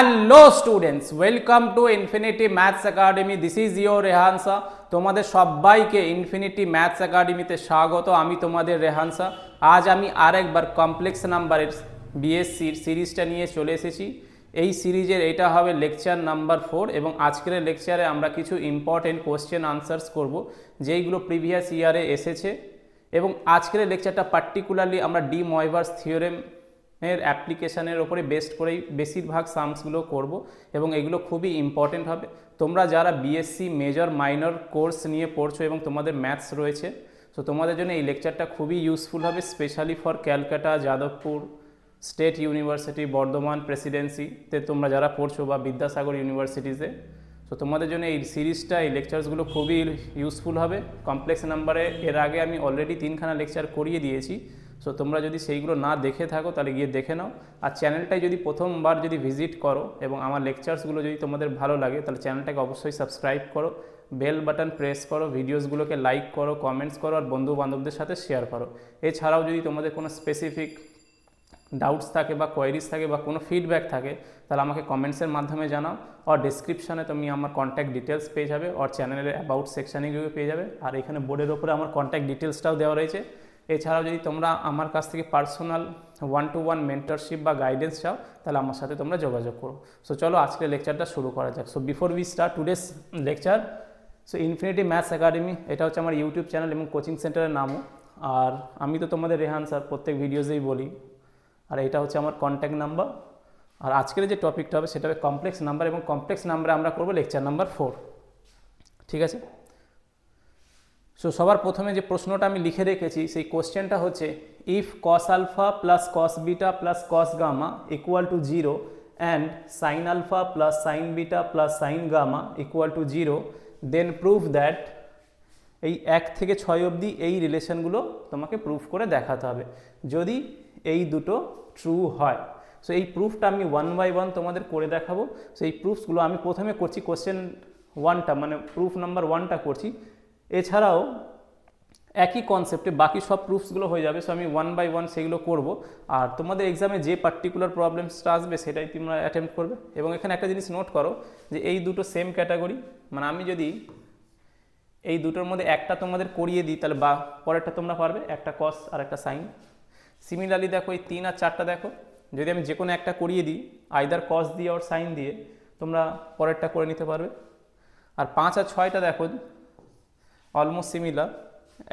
Hello students, welcome to infinity maths academy. This is your Rehan Shah. তোমাদের সবাইকে infinity maths একাডেমিতে স্বাগত। আমি তোমাদের রেহান শাহ। আজ আমি আরেকবার কমপ্লেক্স নাম্বারের বিএসসির সিরিজটা নিয়ে চলে এসেছি। এই সিরিজের এটা হবে লেকচার নাম্বার 4 এবং আজকের লেকচারে আমরা কিছু ইম্পর্টেন্ট কোশ্চেন আনসার্স করব যেইগুলো প্রিভিয়াস ইয়ারে এসেছে। এবং আজকের লেকচারটা পার্টিকুলারলি আমরা ডি ময়ভার্স থিওরেম এর অ্যাপ্লিকেশানের ওপরে বেস্ট করেই বেশিরভাগ সামসগুলো করব এবং এগুলো খুবই ইম্পর্টেন্ট হবে। তোমরা যারা বিএসসি মেজর মাইনর কোর্স নিয়ে পড়ছো এবং তোমাদের ম্যাথস রয়েছে, তো তোমাদের জন্য এই লেকচারটা খুবই ইউজফুল হবে, specially for Calcutta, Jadavpur state university, Bardhaman প্রেসিডেন্সিতে তোমরা যারা পড়ছো বা বিদ্যাসাগর ইউনিভার্সিটিতে। তো তোমাদের জন্য এই সিরিজটা, এই লেকচারসগুলো খুবই ইউজফুল হবে। কমপ্লেক্স নাম্বারে এর আগে আমি অলরেডি 3খানা লেকচার করিয়ে দিয়েছি। সো তোমরা যদি সেইগুলো না দেখে থাকো তাহলে গিয়ে দেখে নাও। আর চ্যানেলটাই যদি প্রথমবার যদি ভিজিট করো এবং আমার লেকচারসগুলো যদি তোমাদের ভালো লাগে তাহলে চ্যানেলটাকে অবশ্যই সাবস্ক্রাইব করো, বেল বাটন প্রেস করো, ভিডিওসগুলোকে লাইক করো, কমেন্টস করো আর বন্ধু বান্ধবদের সাথে শেয়ার করো। এছাড়াও যদি তোমাদের কোনো স্পেসিফিক ডাউটস থাকে বা কোয়েরিজ থাকে বা কোনো ফিডব্যাক থাকে তাহলে আমাকে কমেন্টসের মাধ্যমে জানাও। আর ডিসক্রিপশানে তুমি আমার কন্ট্যাক্ট ডিটেলস পেয়ে যাবে, আর চ্যানেলের অ্যাবাউট সেকশানে গিয়ে পেয়ে যাবে। আর এখানে বোর্ডের ওপরে আমার কন্ট্যাক্ট ডিটেলসটাও দেওয়া রয়েছে। এছাড়াও যদি তোমরা আমার কাছ থেকে পার্সোনাল 1-to-1 মেন্টরশিপ বা গাইডেন্স চাও তাহলে আমার সাথে তোমরা যোগাযোগ করো। সো চলো আজকের লেকচারটা শুরু করা যাক। So before we start today's lecture, so infinity maths academy এটা হচ্ছে আমার ইউটিউব চ্যানেল এবং কোচিং সেন্টারের নামও। আর আমি তো তোমাদের রেহান স্যার প্রত্যেক ভিডিওসেই বলি। আর এটা হচ্ছে আমার কন্ট্যাক্ট নাম্বার। আর আজকের যে টপিকটা হবে সেটা হবে কমপ্লেক্স নাম্বার, এবং কমপ্লেক্স নাম্বারে আমরা করবো লেকচার নাম্বার 4। ঠিক আছে? সো সবার প্রথমে যে প্রশ্নটা আমি লিখে রেখেছি সেই কোশ্চেনটা হচ্ছে, if cos alpha plus cos beta plus cos gamma equal to 0 and sine alpha plus sine beta plus sine gamma equal to 0, then prove that. এই 1 থেকে 6 অবধি এই রিলেশনগুলো তোমাকে প্রুফ করে দেখাতে হবে যদি এই দুটো ট্রু হয়। সো এই প্রুফটা আমি 1 by 1 তোমাদের করে দেখাবো। সো এই প্রুফসগুলো আমি প্রথমে করছি কোশ্চেন 1টা, মানে প্রুফ নাম্বার 1টা করছি। এছাড়াও একই কনসেপ্টে বাকি সব প্রুফসগুলো হয়ে যাবে। সো আমি 1 by 1 সেগুলো করব। আর তোমাদের এক্সামে যে পার্টিকুলার প্রবলেমসটা আসবে সেটাই তোমরা অ্যাটেম্প্ট করবে। এবং এখানে একটা জিনিস নোট করো যে এই দুটো সেম ক্যাটাগরি, মানে আমি যদি এই দুটোর মধ্যে একটা তোমাদের করিয়ে দিই তাহলে বা পরেরটা তোমরা পারবে, একটা কস আর একটা সাইন। সিমিলারলি দেখো এই 3 আর 4টা দেখো, যদি আমি যে কোনো একটা করিয়ে দিই আইদার কস দিয়ে আর সাইন দিয়ে, তোমরা পরেরটা করে নিতে পারবে। আর 5 আর 6টা দেখো অলমোস্ট সিমিলার,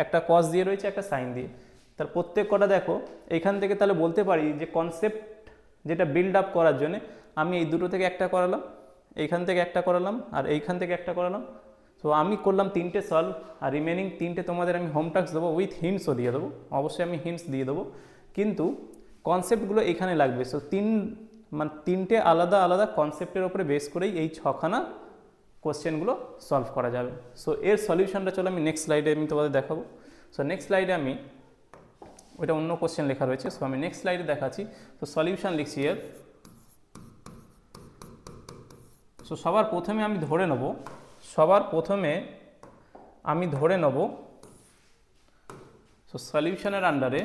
একটা কস দিয়ে রয়েছে একটা সাইন দিয়ে। তার প্রত্যেক কটা দেখো এইখান থেকে তাহলে বলতে পারি যে কনসেপ্ট যেটা বিল্ড আপ করার জন্য আমি এই দুটো থেকে একটা করালাম, এইখান থেকে একটা করালাম আর এইখান থেকে একটা করালাম। তো আমি করলাম 3টে সলভ, আর রিমেনিং 3টে তোমাদের আমি হোম টাস্ক দেবো, উইথ হিন্টসও দিয়ে দেবো। অবশ্যই আমি হিন্টস দিয়ে দেবো, কিন্তু কনসেপ্টগুলো এইখানে লাগবে। সো 3টে আলাদা আলাদা কনসেপ্টের ওপরে বেস করেই এই 6খানা কোশ্চেনগুলো সলভ করা যাবে। সো এর সলিউশনটা চলো আমি নেক্সট স্লাইডে আমি তোমাদের দেখাবো। সো নেক্সট স্লাইডে আমি ওইটা অন্য কোশ্চেন লেখা রয়েছে, সো আমি নেক্সট স্লাইডে দেখাচ্ছি। তো সলিউশন লিখছি এর। সো সবার প্রথমে আমি ধরে নেব সো সলিউশনের আন্ডারে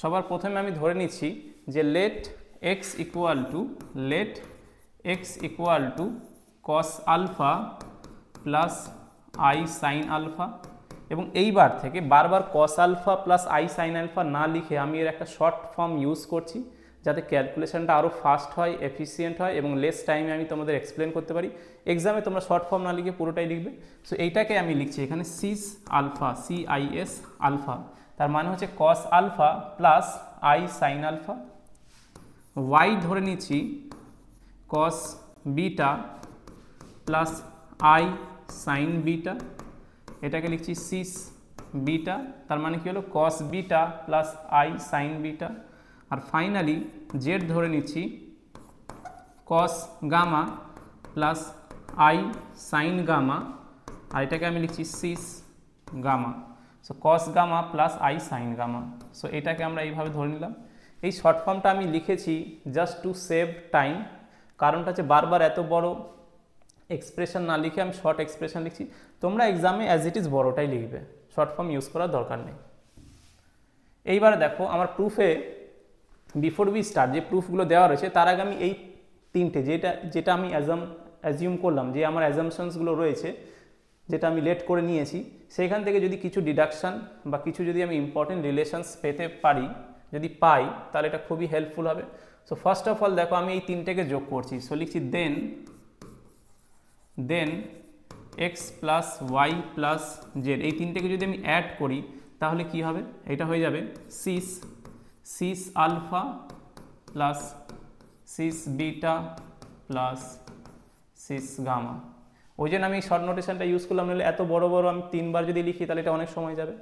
সবার প্রথমে আমি ধরে নিচ্ছি যে let x equal to cos alpha plus i sine alpha. এবং এইবার থেকে বারবার cos alpha plus i sine alpha না লিখে আমি এর একটা শর্ট ফর্ম ইউজ করছি যাতে ক্যালকুলেশনটা আরও ফাস্ট হয়, এফিসিয়েন্ট হয় এবং লেস টাইমে আমি তোমাদের এক্সপ্লেন করতে পারি। এক্সামে তোমরা শর্ট ফর্ম না লিখে পুরোটাই লিখবে। সো এইটাকে আমি লিখছি এখানে সিস আলফা, CIS আলফা, তার মানে হচ্ছে cos alpha plus i sine alpha. Y ধরে নিচ্ছি cos beta plus i sine beta, এটাকে লিখছি সিস বিটা, তার মানে কি হলো cos beta plus i sine beta. আর ফাইনালি জেড ধরে নিচ্ছি cos gamma plus i sine gamma, আর এটাকে আমি লিখছি cis gamma. So cos gamma plus i sine gamma. So এটাকে আমরা এইভাবে ধরে নিলাম। এই শর্ট ফর্মটা আমি লিখেছি জাস্ট টু সেভ টাইম, কারণটা হচ্ছে বারবার এত বড় এক্সপ্রেশন না লিখে আমি শর্ট এক্সপ্রেশন লিখছি। তোমরা এক্সামে অ্যাজ ইট ইজ বড়টাই লিখবে, শর্ট ফর্ম ইউজ করার দরকার নেই। এইবারে দেখো আমার প্রুফে বিফোর উই স্টার্ট যে প্রুফগুলো দেওয়া রয়েছে তার আগে আমি এই তিনটে যেটা আমি অ্যাজিউম করলাম যে আমার অ্যাজামশনসগুলো রয়েছে, যেটা আমি লেট করে নিয়েছি, সেখান থেকে যদি কিছু ডিডাকশান বা কিছু যদি আমি ইম্পর্টেন্ট রিলেশনস পেতে পারি, যদি পাই, তাহলে এটা খুবই হেল্পফুল হবে। সো ফার্স্ট অফ অল দেখো আমি এই তিনটেকে যোগ করছি। সো লিখছি then x plus y plus z, এই তিনটেকে যদি আমি অ্যাড করি তাহলে কি হবে, এটা হয়ে যাবে cis alpha plus cis beta plus cis gamma. ওই জন্য আমি শর্ট নোটেশনটা ইউজ করলাম, নাহলে এত বড় বড় আমি তিনবার যদি লিখি তাহলে এটা অনেক সময় যাবে।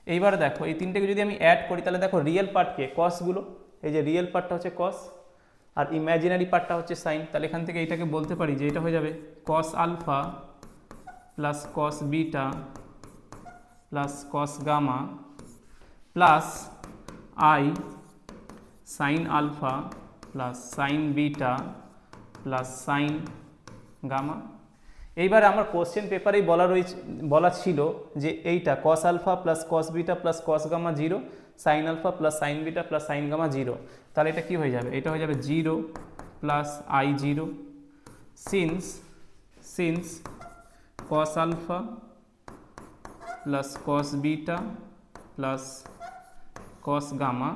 এইবার দেখো এই তিনটেকে যদি আমি অ্যাড করি তাহলে দেখো রিয়েল পার্টকে কসগুলো, এই যে রিয়েল পার্টটা হচ্ছে কস আর ইমাজিনারি পার্টটা হচ্ছে সাইন, তাহলে এখান থেকে এইটাকে বলতে পারি যে এটা হয়ে যাবে cos alpha plus cos beta plus cos gamma plus i sine alpha plus sine beta plus sine gamma. এইবার আমার কোশ্চেন পেপারেই বলা ছিল যে এইটা cos alpha plus cos beta plus cos gamma 0, sine alpha plus sine beta plus sine gamma 0, তাহলে এটা কি হয়ে যাবে, এটা হয়ে যাবে 0 plus i 0 since cos alpha plus cos beta plus cos gamma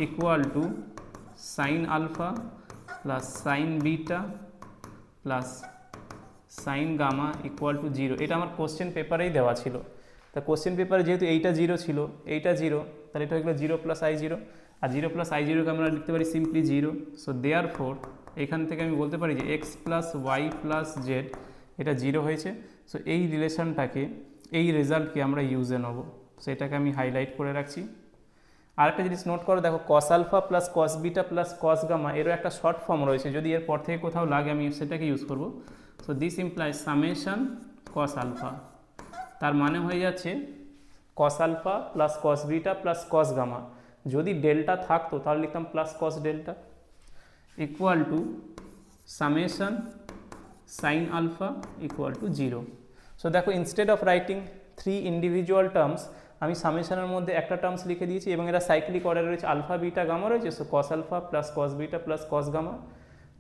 equal to sine alpha plus sine beta plus sine gamma equal to 0। এটা আমার কোশ্চেন পেপারেই দেওয়া ছিল। তা কোশ্চেন পেপারে যেহেতু এইটা 0 ছিল, এইটা 0, তাহলে এটা হয়ে গেলো 0 প্লাস আই 0, আর 0 প্লাস আই 0কে আমরা লিখতে পারি সিম্পলি 0। সো দেয়ারফোর এখান থেকে আমি বলতে পারি যে x plus y plus z এটা 0 হয়েছে। সো এই রিলেশনটাকে, এই রেজাল্টকে আমরা ইউজে নেব। সো এটাকে আমি হাইলাইট করে রাখছি। আরেকটা জিনিস নোট করো, দেখো cos alpha plus cos beta plus cos gamma এরও একটা শর্ট ফর্ম রয়েছে, যদি এর পর থেকে কোথাও লাগে আমি সেটাকে ইউজ করব। So this implies summation cos alpha, তার মানে হয়ে যাচ্ছে cos alpha plus cos beta plus cos gamma, যদি ডেল্টা থাকতো তাহলে লিখতাম plus cos delta equal to summation sine alpha equal to 0। So দেখো instead of writing 3 individual terms আমি সামেশনের মধ্যে একটা টার্মস লিখে দিয়েছি এবং এরা সাইক্লিক অর্ডারে রয়েছে, আলফা বিটা গামা রয়েছে। So cos alpha plus cos beta plus cos gamma,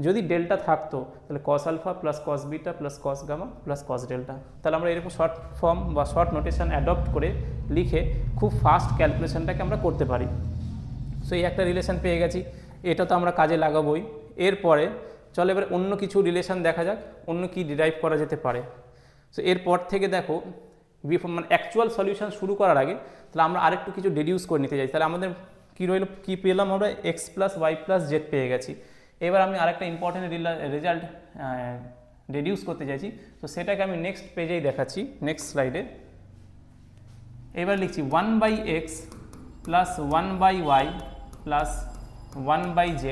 যদি ডেল্টা থাকতো তাহলে cos alpha plus cos beta plus cos gamma plus cos delta. তাহলে আমরা এরকম শর্ট ফর্ম বা শর্ট নোটেশন অ্যাডপ্ট করে লিখে খুব ফাস্ট ক্যালকুলেশনটাকে আমরা করতে পারি। সো এই একটা রিলেশন পেয়ে গেছি, এটা তো আমরা কাজে লাগাবোই। এরপরে চলো এবার অন্য কিছু রিলেশন দেখা যাক, অন্য কি ডিরাইভ করা যেতে পারে। সো এরপর থেকে দেখো মানে অ্যাকচুয়াল সলিউশন শুরু করার আগে তাহলে আমরা আরেকটু কিছু ডেডিউস করে নিতে চাই। তাহলে আমাদের কী রইল, কী পেলাম আমরা, x plus y plus z পেয়ে গেছি। এবার আমি আরেকটা ইম্পর্টেন্ট রেজাল্ট ডেডিউস করতে চাইছি, তো সেটাকে আমি নেক্সট পেজেই দেখাচ্ছি, নেক্সট স্লাইডে। এবার লিখছি 1/x plus 1/y plus 1/z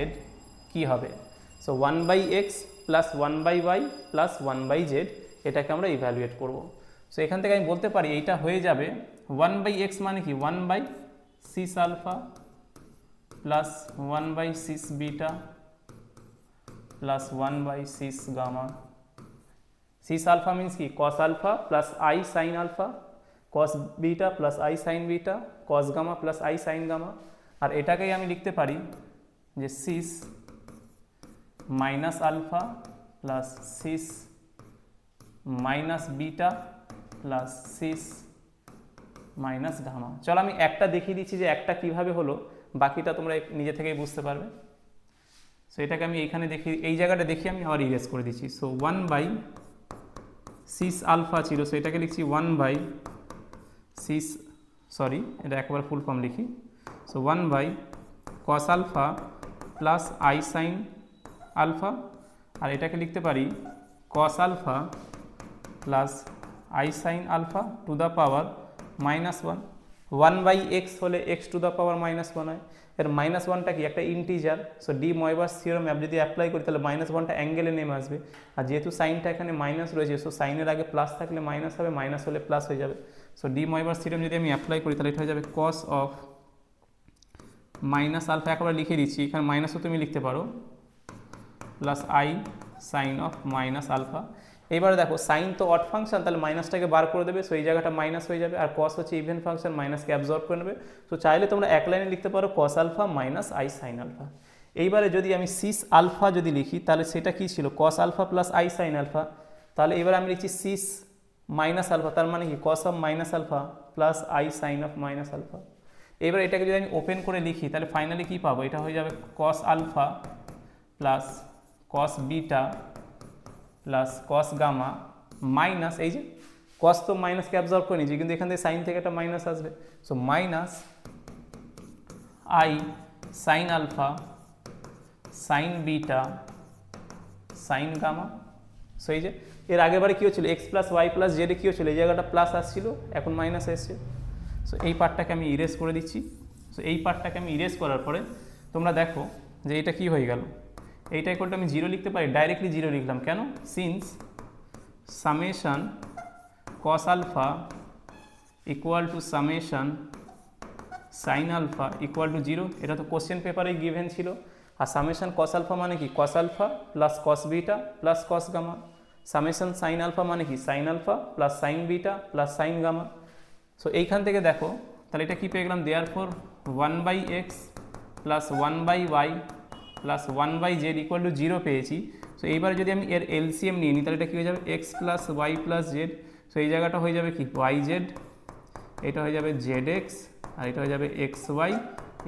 কী হবে। So 1/x plus 1/y plus 1/z এটাকে আমরা ইভ্যালুয়েট করব। সো এখান থেকে আমি বলতে পারি এইটা হয়ে যাবে 1/x মানে কি 1/6 alpha plus 1/6 beta plus 1/6 gamma. 6 alpha means কি cos alpha plus i sine alpha, cos beta plus i sine beta, cos gamma plus i sine gamma. আর এটাকেই আমি লিখতে পারি যে 6 minus alpha plus 6 minus beta plus 6 minus gamma. চলো আমি একটা দেখিয়ে দিচ্ছি যে একটা কিভাবে হলো, বাকিটা তোমরা নিজে থেকেই বুঝতে পারবে। সো এটাকে আমি এইখানে দেখি, এই জায়গাটা দেখি আমি আবার ইরেজ করে দিচ্ছি। সো 1/6 আলফা ছিল, সো এটাকে লিখছি 1/6, সরি এটা একবার ফুল ফর্ম লিখি। So 1/cos alpha plus i sine alpha, আর এটাকে লিখতে পারি cos alpha plus i sine alpha to the power -1। 1/x হলে x টু দ্য পাওয়ার -1 হয়। এর -1টা কি একটা integer. So de Moivre's theorem যদি অ্যাপ্লাই করি তাহলে -1টা অ্যাঙ্গেলে নেমে আসবে, আর যেহেতু সাইনটা এখানে মাইনাস রয়েছে, সো সাইনের আগে প্লাস থাকলে মাইনাস হবে, মাইনাস হলে প্লাস হয়ে যাবে। সো ডি ময়বার্স থিওরেম যদি আমি অ্যাপ্লাই করি তাহলে এটা হয়ে যাবে cos অফ মাইনাস আলফা, একবার লিখে দিচ্ছি, এখানে মাইনাসও তুমি লিখতে পারো, plus i sine of minus alpha. এইবারে দেখো সাইন তো অড ফাংশন, তাহলে মাইনাসটাকে বার করে দেবে, সো এই জায়গাটা মাইনাস হয়ে যাবে, আর কস হচ্ছে ইভেন ফাংশন, মাইনাসকে অ্যাবজর্ব করে নেবে। তো চাইলে তোমরা এক লাইনে লিখতে পারো cos alpha minus i sine alpha. এইবারে যদি আমি সিস আলফা যদি লিখি তাহলে সেটা কি ছিল, cos alpha plus i sine alpha. তাহলে এবার আমি লিখছি সিস মাইনাস আলফা, তার মানে কি cos of minus alpha plus i sine of minus alpha. এবার এটাকে যদি আমি ওপেন করে লিখি তাহলে ফাইনালি কি পাবো, এটা হয়ে যাবে cos alpha plus cos beta plus cos gamma minus, এই যে কস তো মাইনাসকে অ্যাবজর্ব করে নিয়েছি, কিন্তু এখান থেকে সাইন থেকে একটা মাইনাস আসবে, so minus i sine alpha sine beta sine gamma. So এই যে এর আগের বারে কী হচ্ছিল, এক্স প্লাস ওয়াই প্লাস জেডে কী হচ্ছিল, এই জায়গাটা প্লাস আসছিল, এখন মাইনাস এসছে। সো এই পার্টটাকে আমি ইরেজ করে দিচ্ছি। সো এই পার্টটাকে আমি ইরেজ করার পরে তোমরা দেখো যে এটা কি হয়ে গেল, এইটা ইকুয়াল টু আমি জিরো লিখতে পারি, ডাইরেক্টলি জিরো লিখলাম কেন, since summation cos alpha equal to summation sine alpha equal to zero, এটা তো কোশ্চেন পেপারে গিভেন ছিল। আর সামেশন কস আলফা মানে কি, cos alpha plus cos beta plus cos gamma. Summation sine alpha মানে কি, sine alpha plus sine beta plus sine gamma. So এইখান থেকে দেখো তাহলে এটা কি পেয়ে গেলাম, therefore 1/x plus 1/y plus 1/z equal to zero পেয়েছি। সো এইবার যদি আমি এর এলসিএম নিয়ে নিই তাহলে এটা কী হয়ে যাবে, x plus y plus z. So এই জায়গাটা হয়ে যাবে কি ওয়াই জেড, এটা হয়ে যাবে জেড এক্স, আর এটা হয়ে যাবে x y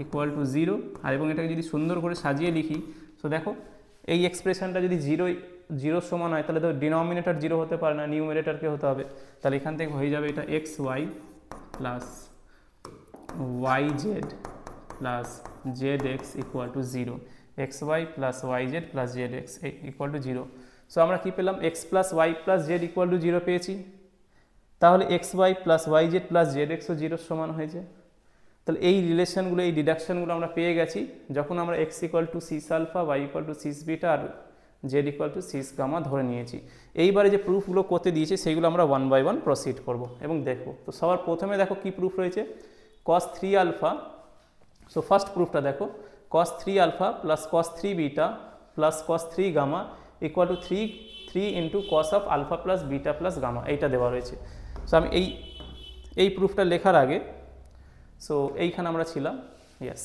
equal to zero. আর এবং এটাকে যদি সুন্দর করে সাজিয়ে লিখি, সো দেখো এই এক্সপ্রেশনটা যদি জিরোর সমান হয় তাহলে তো ডিনোমিনেটর জিরো হতে পারে না, নিউমারেটরকে হতে হবে। তাহলে এখান থেকে হয়ে যাবে এটা x y plus y z plus z x equal to zero, x y plus y z plus z x equal to zero. So আমরা কী পেলাম, x plus y plus z equal to zero পেয়েছি। তাহলে x y plus y z plus z এক্সও জিরোর সমান হয়েছে। তাহলে এই রিলেশনগুলো, এই ডিডাকশনগুলো আমরা পেয়ে গেছি যখন আমরা x equal to cis alpha, y equal to cis beta আর z equal to cis gamma ধরে নিয়েছি। এইবারে যে প্রুফগুলো করতে দিয়েছে সেইগুলো আমরা 1 বাই 1 প্রসিড করব এবং দেখব। তো সবার প্রথমে দেখো কি প্রুফ রয়েছে, cos 3 আলফা। সো ফার্স্ট প্রুফটা দেখো, cos 3 alpha plus cos 3 beta plus cos 3 gamma equal to 3 into cos of alpha plus beta plus gamma, এইটা দেওয়া রয়েছে। সো আমি এই প্রুফটা লেখার আগে, সো এইখানে আমরা ছিলাম, ইয়েস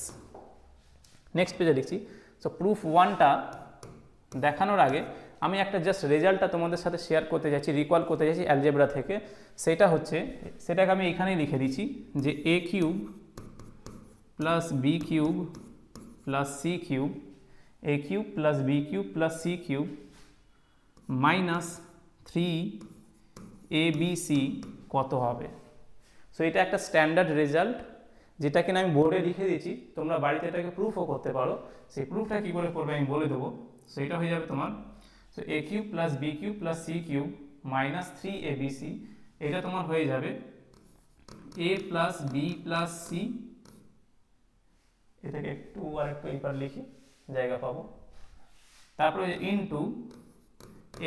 নেক্সট পেজে লিখছি। সো প্রুফ 1টা দেখানোর আগে আমি একটা জাস্ট রেজাল্টটা তোমাদের সাথে শেয়ার করতে চাইছি, রিকল করতে চাইছি অ্যালজেব্রা থেকে। সেটা হচ্ছে, সেটাকে আমি এখানেই লিখে দিচ্ছি যে a cube plus B cube plus C cube, a cube plus B cube plus C cube minus 3abc কত হবে। সো এটা একটা স্ট্যান্ডার্ড রেজাল্ট যেটা কিনা আমি বোর্ডে লিখে দিয়েছি, তোমরা বাড়িতে এটাকে প্রুফও করতে পারো। সেই প্রুফটা কী করে করবে আমি বলে দেবো। সো এটা হয়ে যাবে তোমার, so a cube plus B cube plus C cube minus 3abc, এটা তোমার হয়ে যাবে a plus B plus c, এটাকে একটু আর একটু এইবার লিখি জায়গা পাবো, তারপরে into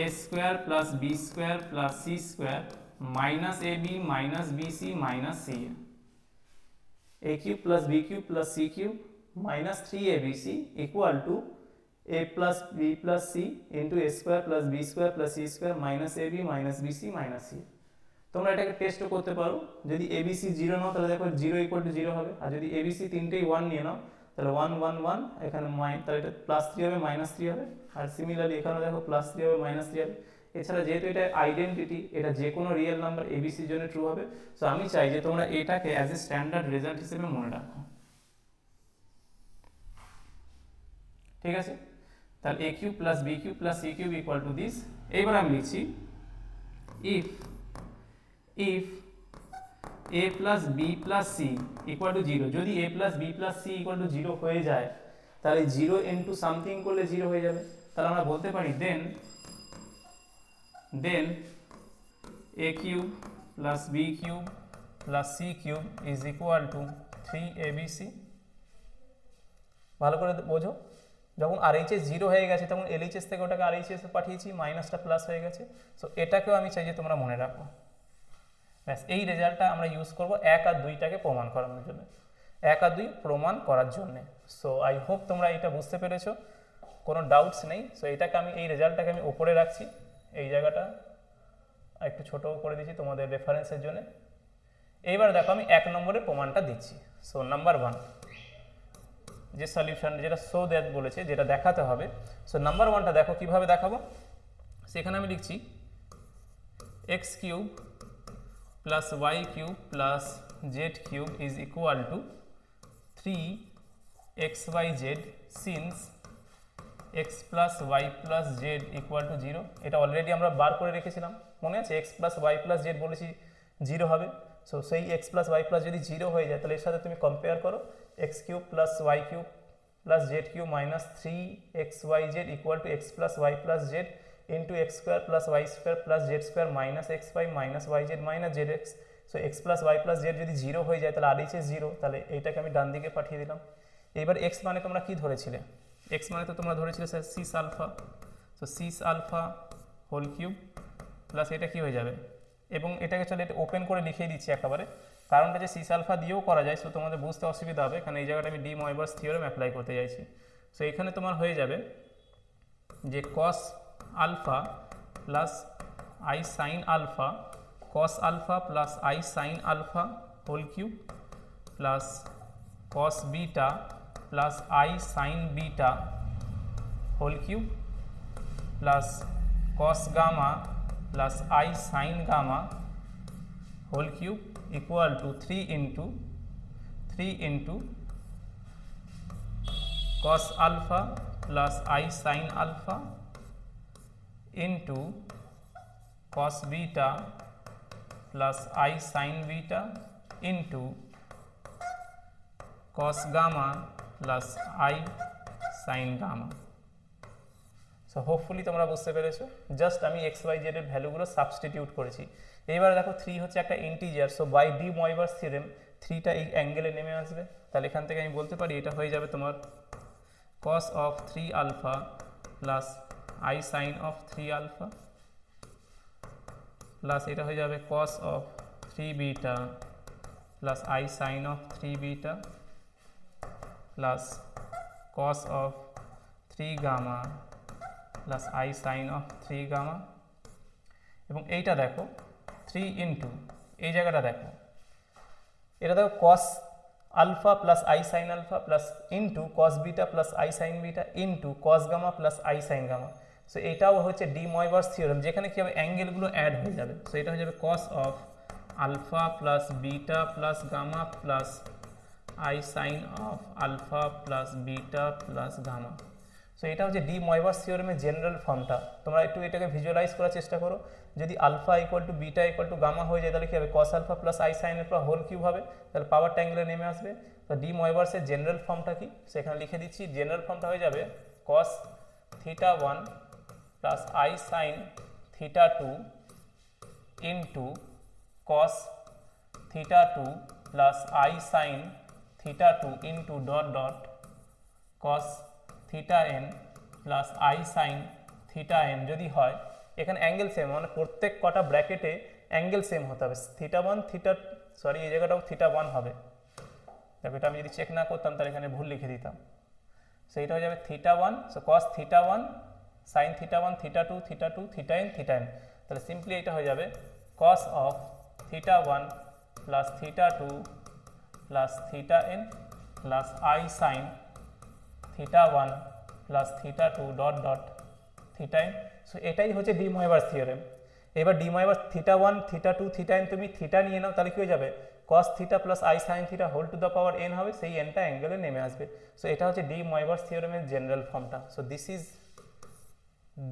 a square plus b square plus c square minus a b minus b c minus c a cube plus B cube plus C cube minus 3abc equal to a plus b plus c into a square plus b square plus c square minus ab minus bc minus c। তোমরা এটাকে টেস্টও করতে পারো, যদি abc 0 নাও তাহলে দেখো 0 equal to 0 হবে, আর যদি abc তিনটেই 1 নিয়ে নাও তাহলে 1 1 1, এখানে তাহলে এটা প্লাস 3 হবে মাইনাস 3 হবে, আর সিমিলারলি এখানে দেখো প্লাস 3 হবে মাইনাস 3 হবে। এছাড়া যেহেতু এটা আইডেন্টিটি, এটা যে কোনো রিয়েল নাম্বার abc জন্য ট্রু হবে। সো আমি চাই যে তোমরা এটাকে অ্যাজ এ স্ট্যান্ডার্ড রেজাল্ট হিসেবে মনে রাখো, ঠিক আছে। তাহলে a cube plus B cube plus C cube equal to this. এইবার আমি লিখছি if a plus B plus c equal to 0, যদি a plus B plus c equal to 0 হয়ে যায় তাহলে 0 ইন্টু সামথিং করলে 0 হয়ে যাবে। তাহলে আমরা বলতে পারি then a cube plus B cube plus C cube is equal to 3abc। ভালো করে বোঝো, যখন RHS 0 হয়ে গেছে তখন LHS থেকে ওটাকে RHS এ পাঠিয়েছি, মাইনাসটা প্লাস হয়ে গেছে। সো এটাকেও আমি চাই যে তোমরা মনে রাখো। ব্যাস এই রেজাল্টটা আমরা ইউজ করব 1 আর 2টাকে প্রমাণ করানোর জন্য, 1 আর 2 প্রমাণ করার জন্য। সো আই হোপ তোমরা এটা বুঝতে পেরেছো, কোনো ডাউটস নেই। সো এটাকে আমি, এই রেজাল্টটাকে আমি ওপরে রাখছি, এই জায়গাটা একটু ছোটও করে দিচ্ছি তোমাদের রেফারেন্সের জন্য। এইবার দেখো আমি 1 নম্বরের প্রমাণটা দিচ্ছি। সো নাম্বার 1 যে সলিউশন যেটা শো দ্যাট বলেছে, যেটা দেখাতে হবে। সো নাম্বার 1টা দেখো কিভাবে দেখাবো। সেখানে আমি লিখছি x cube plus y cube plus z cube is equal to 3xyz since x plus y plus z equal to 0। এটা অলরেডি আমরা বার করে রেখেছিলাম, মনে আছে? x plus y plus z বলেছি 0 হবে। সো সেই x প্লাস ওয়াই প্লাস যদি 0 হয়ে যায় তাহলে এর সাথে তুমি কম্পেয়ার করো x cube plus y cube plus z cube minus 3xyz equal to x plus y plus z into x square plus y square plus z square minus xy minus yz minus zx। So x plus y plus z যদি 0 হয়ে যায় তাহলে RHS 0, তাহলে এইটাকে আমি ডান দিকে পাঠিয়ে দিলাম। এবার x মানে তোমরা কি ধরেছিলে? x মানে তো তোমরা ধরেছিলে sir cis alpha. So cis alpha whole cube plus এটা কি হয়ে যাবে, এবং এটাকে চলে এটা ওপেন করে লিখিয়ে দিচ্ছি একেবারে, কারণটা যে সিস আলফা দিয়েও করা যায়। সো তোমাদের বুঝতে অসুবিধা হবে, কারণ এই জায়গাটা আমি ডি ময়বার্স থিওরেম অ্যাপ্লাই করতে চাইছি। সো এখানে তোমার হয়ে যাবে যে cos alpha plus i sine alpha, cos alpha plus i sine alpha whole cube plus cos beta plus i sine beta whole cube plus cos gamma plus i sine gamma whole cube equal to 3 into cos alpha plus I sin alpha into cos beta plus I sin beta into cos gamma plus I sin gamma। So hopefully তোমরা বুঝতে পেরেছো। Just আমি x Y Z এর ভ্যালুগুলো substitute করেছি। এইবার দেখো 3 হচ্ছে একটা integer, so by de Moivre's theorem 3টা এই অ্যাঙ্গেলে নেমে আসবে। তাহলে এখান থেকে আমি বলতে পারি এটা হয়ে যাবে তোমার cos of 3 alpha plus I sin of 3 alpha plus এটা হয়ে যাবে cos of 3 beta plus I sin of 3 beta plus cos of 3 gamma plus I sin of 3 gamma। এবং এইটা দেখো 3 ইন্টু এই জায়গাটা দেখো, এটা দেখো cos alpha plus i sine alpha plus into cos beta plus i sine beta into cos gamma plus i sine gamma. So এটাও হচ্ছে ডি ময়বার্স থিওরেম, যেখানে কি হবে অ্যাঙ্গেলগুলো অ্যাড হয়ে যাবে। সো এটা হয়ে যাবে cos of alpha plus beta plus gamma plus i sine of alpha plus beta plus gamma. So এটা হচ্ছে ডি ময়বার্স থিওরেমের জেনারেল ফর্মটা। তোমরা একটু এটাকে ভিজুয়ালাইজ করার চেষ্টা করো। যদি alpha equal to beta equal to gamma হয়ে যায় তাহলে কি হবে cos alpha plus i sine alpha whole cube হবে, তাহলে পাওয়ারটা অ্যাঙ্গেলে নেমে আসবে। তো ডি ময়বার্সের জেনারেল ফর্মটা কি সেখানে লিখে দিচ্ছি। জেনারেল ফর্মটা হয়ে যাবে cos theta 1 plus i sine theta 2 into cos theta 2 plus i sine theta 2 into dot dot cos theta n plus i sine theta N. যদি হয় এখানে অ্যাঙ্গেল সেম, মানে প্রত্যেক কটা ব্র্যাকেটে অ্যাঙ্গেল সেম হতে হবে। থিটা 1 থিটা সরি এই জায়গাটাও থিটা 1 হবে। দেখো এটা আমি যদি চেক না করতাম তাহলে এখানে ভুল লিখে দিতাম। সেইটা হয়ে যাবে theta 1, so cos theta 1 sine theta 1 theta 2 theta 2 theta n theta n. তাহলে সিম্পলি এটা হয়ে যাবে cos of theta 1 plus theta 2 plus theta n plus i sine theta 1 plus theta 2 dot dot theta n. So এটাই হচ্ছে de Moivre's theorem. এবার de Moivre's theta 1 theta 2 theta n তুমি theta নিয়ে নাও, তাহলে কি হয়ে যাবে cos theta plus i sine theta whole to the power n হবে, সেই এনটা অ্যাঙ্গেলে নেমে আসবে। সো এটা হচ্ছে ডি ময়বার্স থিওরেমের জেনারেল ফর্মটা। So this is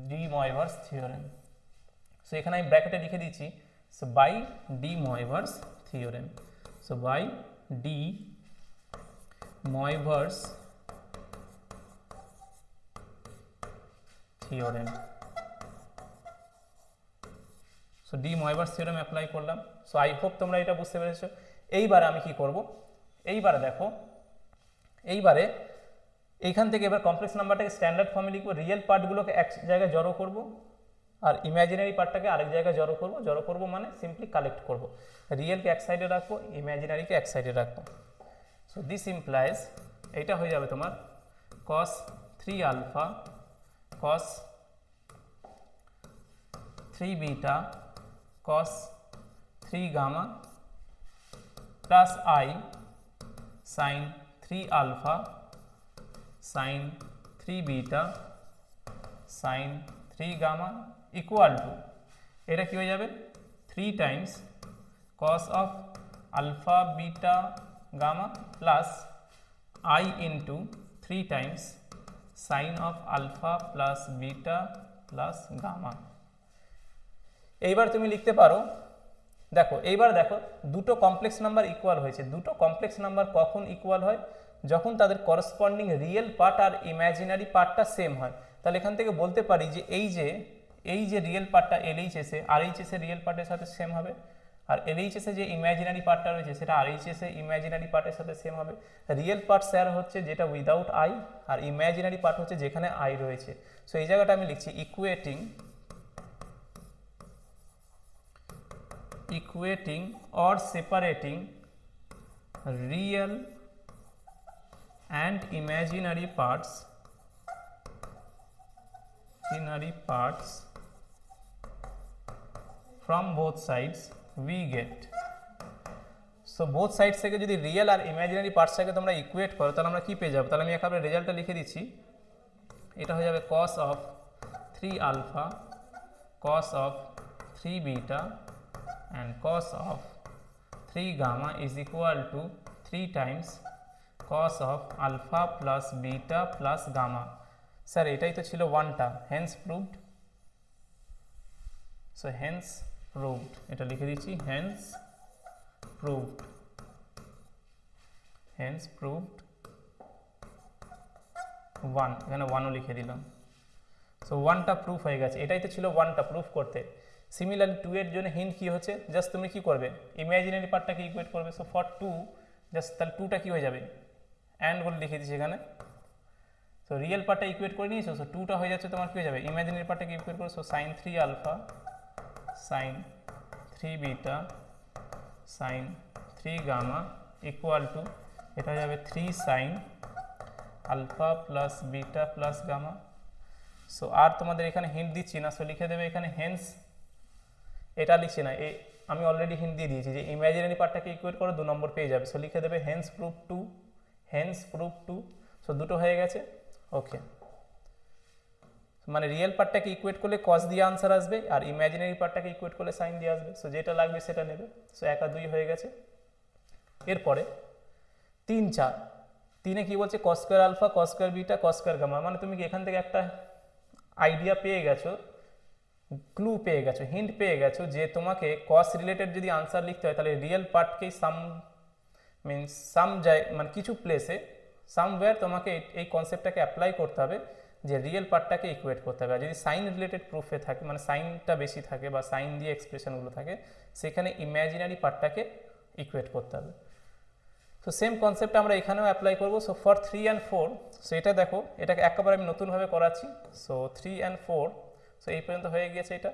de Moivre's theorem. So এখানে আমি ব্র্যাকেটে লিখে দিচ্ছি so by de Moivre's theorem. So by de Moivre's theorem. So de Moivre's theorem apply করলাম। সো আই হোপ তোমরা এটা বুঝতে পেরেছো। এইবারে আমি কি করব, এইবারে দেখো এইবারে এইখান থেকে এবার কমপ্লেক্স নাম্বারটাকে স্ট্যান্ডার্ড ফর্মে লিখবো। রিয়েল পার্টগুলোকে এক জায়গায় জড়ো করব আর ইমাজিনারি পার্টটাকে আরেক জায়গায় জড়ো করব। জড়ো করব মানে সিম্পলি কালেক্ট করব। রিয়েলকে এক সাইডে রাখবো, ইমাজিনারিকে এক সাইডে রাখবো। সো দিস ইমপ্লাইজ এইটা হয়ে যাবে তোমার cos 3 alpha cos 3 beta cos 3 gamma plus I sin 3 alpha sin 3 beta sin 3 gamma equal to এটা কি হয়ে যাবে 3 times cos of alpha beta gamma plus I into 3 times sin of alpha plus beta plus gamma। এইবার তুমি লিখতে পারো, দেখো এইবার দেখো দুটো কমপ্লেক্স নাম্বার ইকুয়াল হয়েছে। দুটো কমপ্লেক্স নাম্বার কখন ইকুয়াল হয়? যখন তাদের করসপন্ডিং রিয়েল পার্ট আর ইমাজিনারি পার্টটা সেম হয়। তাহলে এখান থেকে বলতে পারি যে এই যে রিয়েল পার্টটা LHS এ RHS এর রিয়েল পার্টের সাথে সেম হবে, আর LHS এ যে ইমাজিনারি পার্টটা রয়েছে সেটা RHS এ ইমাজিনারি পার্টের সাথে সেম হবে। রিয়েল পার্ট স্যার হচ্ছে যেটা উইদাউট আই, আর ইমাজিনারি পার্ট হচ্ছে যেখানে আই রয়েছে। সো এই জায়গাটা আমি লিখছি equating or separating real and imaginary parts from both sides we get। So both sides থেকে যদি রিয়েল আর ইমাজিনারি পার্টসটাকে তোমরা ইকুয়েট করো তাহলে আমরা কি পেয়ে যাবো? তাহলে আমি একেবারে রেজাল্টটা লিখে দিচ্ছি। এটা হয়ে যাবে cos of 3 alpha cos of 3 beta and cos of 3 gamma is equal to 3 times cos of alpha plus beta plus gamma। Sir এটাই তো ছিল ওয়ানটা, hence proved। So hence proved এটা লিখে দিচ্ছি, hence proved 1, এখানে 1ও লিখে দিলাম। সো ওয়ানটা প্রুফ হয়ে গেছে, এটাই তো ছিল ওয়ানটা প্রুফ করতে। সিমিলারলি 2 এর জন্য হিন্ট কি হচ্ছে, জাস্ট তুমি কি করবে ইমাজিনারি পার্টটাকে ইকুয়েট করবে। সো ফর 2 জাস্ট তাহলে 2টা কি হয়ে যাবে অ্যান্ড বলে লিখে দিচ্ছি এখানে। সো রিয়েল পার্টটা ইকুয়েট করে নিয়েছো, সো 2টা হয়ে যাচ্ছে তোমার কি হয়ে যাবে ইমাজিনারি পার্টটাকে ইকুয়েট করো। So sin 3 alpha sin 3 beta sin 3 gamma equal to এটা হয়ে যাবে 3 sin alpha plus beta plus gamma। So আর তোমাদের এখানে হিন্ট দিচ্ছি না, সো লিখে দেবে এখানে হেন্স। এটা লিখছি না, আমি অলরেডি হিন্ট দিয়ে দিয়েছি যে ইমাজিনারি পার্টটাকে ইকুয়েট করো 2 নম্বর পেয়ে যাবে। সো লিখে দেবে হেন্স প্রুফ 2। সো দুটো হয়ে গেছে। ওকে, মানে রিয়েল পার্টটাকে ইকুয়েট করলে cos দিয়ে আনসার আসবে, আর ইমাজিনারি পার্টটাকে ইকুয়েট করলে সাইন দিয়ে আসবে। সো যেটা লাগবে সেটা নেবে। সো 1 আর 2 হয়ে গেছে। এরপরে 3 4 3-এ কি বলছে cos square alpha cos square beta cos square gamma. মানে তুমি কি এখান থেকে একটা আইডিয়া পেয়ে গেছো, ক্লু পেয়ে গেছো, হিন্ট পেয়ে গেছো যে তোমাকে cos রিলেটেড যদি আনসার লিখতে হয় তাহলে রিয়েল পার্টকেই মানে কিছু প্লেসে সামওয়্যার তোমাকে এই কনসেপ্টটাকে অ্যাপ্লাই করতে হবে যে রিয়েল পার্টটাকে ইকুয়েট করতে হবে। আর যদি সাইন রিলেটেড প্রুফে থাকে, মানে সাইনটা বেশি থাকে বা সাইন দিয়ে এক্সপ্রেশনগুলো থাকে, সেখানে ইমাজিনারি পার্টটাকে ইকুয়েট করতে হবে। তো সেম কনসেপ্ট আমরা এখানেও অ্যাপ্লাই করবো। সো ফর 3 and 4, সো এটা দেখো এটাকে একেবারে আমি নতুনভাবে করাচ্ছি। সো 3 and 4, সো এই পর্যন্ত হয়ে গিয়েছে, এটা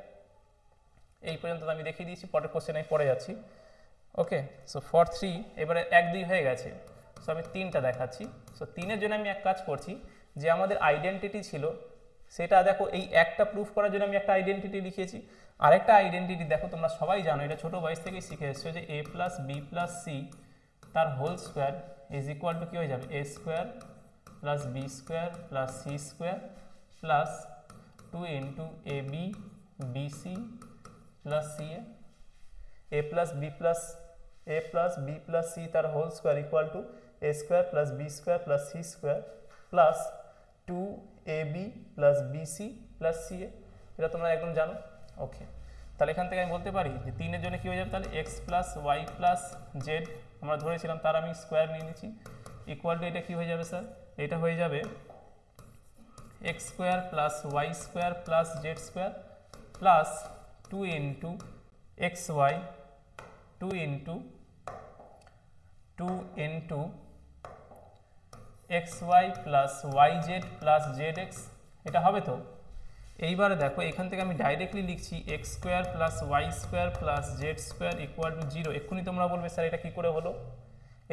এই পর্যন্ত আমি দেখিয়ে দিয়েছি, পরের কোশ্চেনে আমি পড়ে যাচ্ছি। ওকে, সো ফর 3 এবারে 1 2 হয়ে গেছে। সো আমি 3টা দেখাচ্ছি। সো 3-এর জন্য আমি এক কাজ করছি, যে আমাদের আইডেন্টিটি ছিল সেটা দেখো এই একটা প্রুফ করার জন্য আমি একটা আইডেন্টিটি লিখেছি। আরেকটা আইডেন্টিটি দেখো তোমরা সবাই জানো, এটা ছোটো বয়স থেকেই শিখে এসছো যে a plus B plus C তার whole square is equal to কী হয়ে যাবে a square plus b square plus c square plus 2 into a b b c plus c a plus B plus C তার whole square equal to a square plus b square plus c square plus 2ab plus b c plus c a. এটা তোমরা একদম জানো। ওকে, তাহলে এখান থেকে আমি বলতে পারি যে 3-এর জন্য কী হয়ে যাবে, তাহলে x plus y plus z আমরা ধরেছিলাম, তার আমি স্কোয়ার নিয়ে নিচ্ছি, ইকুয়াল টু এটা কী হয়ে যাবে স্যার, এটা হয়ে যাবে x square plus y square plus z square plus 2 into x y 2 into xy plus yz plus zx। এটা হবে তো। এইবারে দেখো এখান থেকে আমি ডাইরেক্টলি লিখছি x square plus y square plus z square equal to 0। এক্ষুনি তোমরা বলবে স্যার এটা কী করে হলো?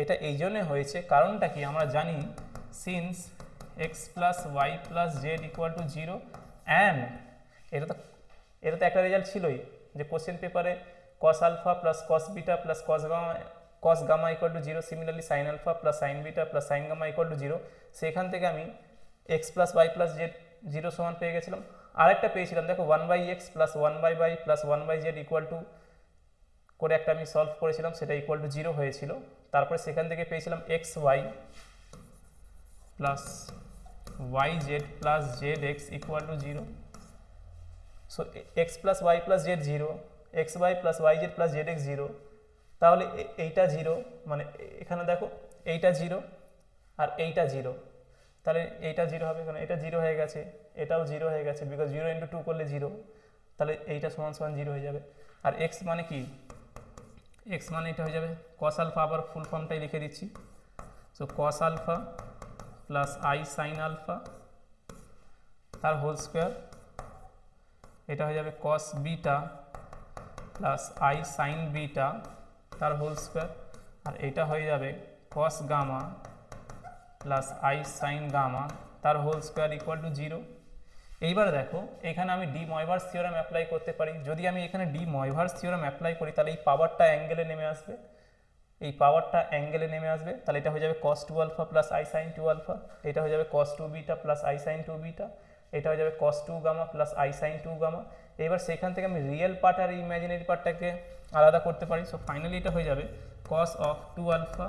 এটা এই জন্যে হয়েছে, কারণটা কি আমরা জানি, since x plus y plus z equal to 0 and এটা তো একটা রেজাল্ট ছিলই, যে কোশ্চেন পেপারে cos alpha plus cos beta plus cos gamma equal to 0, similarly sine alpha plus sine beta plus sine gamma equal to 0, সেখান থেকে আমি x plus y plus z 0 সমান পেয়ে গেছিলাম। আরেকটা পেয়েছিলাম দেখো 1/x plus 1/y plus 1/z equal two করে একটা আমি সলভ করেছিলাম, সেটা ইকুয়াল টু 0 হয়েছিল। তারপরে সেখান থেকে পেয়েছিলাম x y plus y z plus z x equal to 0। So x plus y plus z 0, x y plus y z plus z x 0, তাহলে এইটা 0, মানে এখানে দেখো এইটা 0 আর এইটা 0, তাহলে এইটা 0 হবে, কারণ এটা 0 হয়ে গেছে, এটাও 0 হয়ে গেছে, বিকজ 0 ইন্টু 2 করলে 0, তাহলে এইটা সমান সমান 0 হয়ে যাবে। আর এক্স মানে কি, এক্স মানে এটা হয়ে যাবে কস আলফা, আবার ফুল ফর্মটাই লিখে দিচ্ছি। So cos alpha plus i sine alpha তার হোল স্কোয়ার, এটা হয়ে যাবে cos beta plus i sine beta তার হোল স্কোয়ার, আর এটা হয়ে যাবে cos gamma plus i sine gamma তার হোল স্কোয়ার ইকুয়াল টু 0। এইবার দেখো এখানে আমি ডি ময়ভার্স থিওরাম অ্যাপ্লাই করতে পারি। যদি আমি এখানে ডি ময়ভার্স থিওরাম অ্যাপ্লাই করি তাহলে এই পাওয়ারটা অ্যাঙ্গেলে নেমে আসবে, এই পাওয়ারটা অ্যাঙ্গেলে নেমে আসবে, তাহলে এটা হয়ে যাবে cos 2 alpha plus i sine 2 alpha, এটা হয়ে যাবে cos 2 beta plus i sine 2 beta, এটা হয়ে যাবে cos 2 gamma plus i sine 2 gamma. এবার সেখান থেকে আমি রিয়েল পার্ট আর ইমাজিনারি পার্টটাকে আলাদা করতে পারি। সো ফাইনালি এটা হয়ে যাবে cos of 2 alpha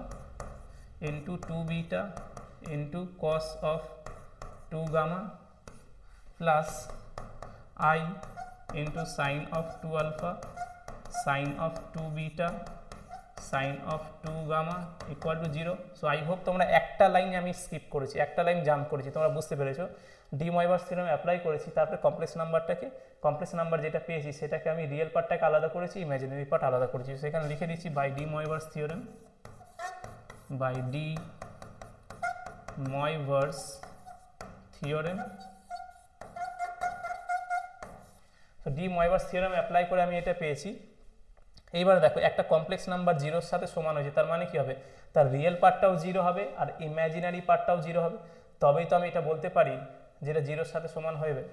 into 2 beta into cos of 2 gamma plus i into sine of 2 alpha sine of 2 beta sine of 2 gamma equal to 0। So I hope তোমরা একটা লাইনে আমি স্কিপ করেছি, একটা লাইন জাম্প করেছি, তোমরা বুঝতে পেরেছো। ডি ময়ভার্স থিওরাম অ্যাপ্লাই করেছি, তারপরে কমপ্লেক্স নাম্বার যেটা পেয়েছি সেটাকে আমি রিয়েল পার্টটাকে আলাদা করেছি, ইমাজিনারি পার্ট আলাদা করেছি। সেখানে লিখে দিচ্ছি by de Moivre's theorem, by de Moivre's theorem. তো ডি ময়ভার্স থিওরাম অ্যাপ্লাই করে আমি এটা পেয়েছি। এইবার দেখো একটা কমপ্লেক্স নাম্বার 0-র সাথে সমান হয়েছে, তার মানে কি হবে, তার রিয়েল পার্টটাও 0 হবে আর ইমাজিনারি পার্টটাও 0 হবে, তবেই তো আমি এটা বলতে পারি যেটা 0-র সাথে সমান হবে,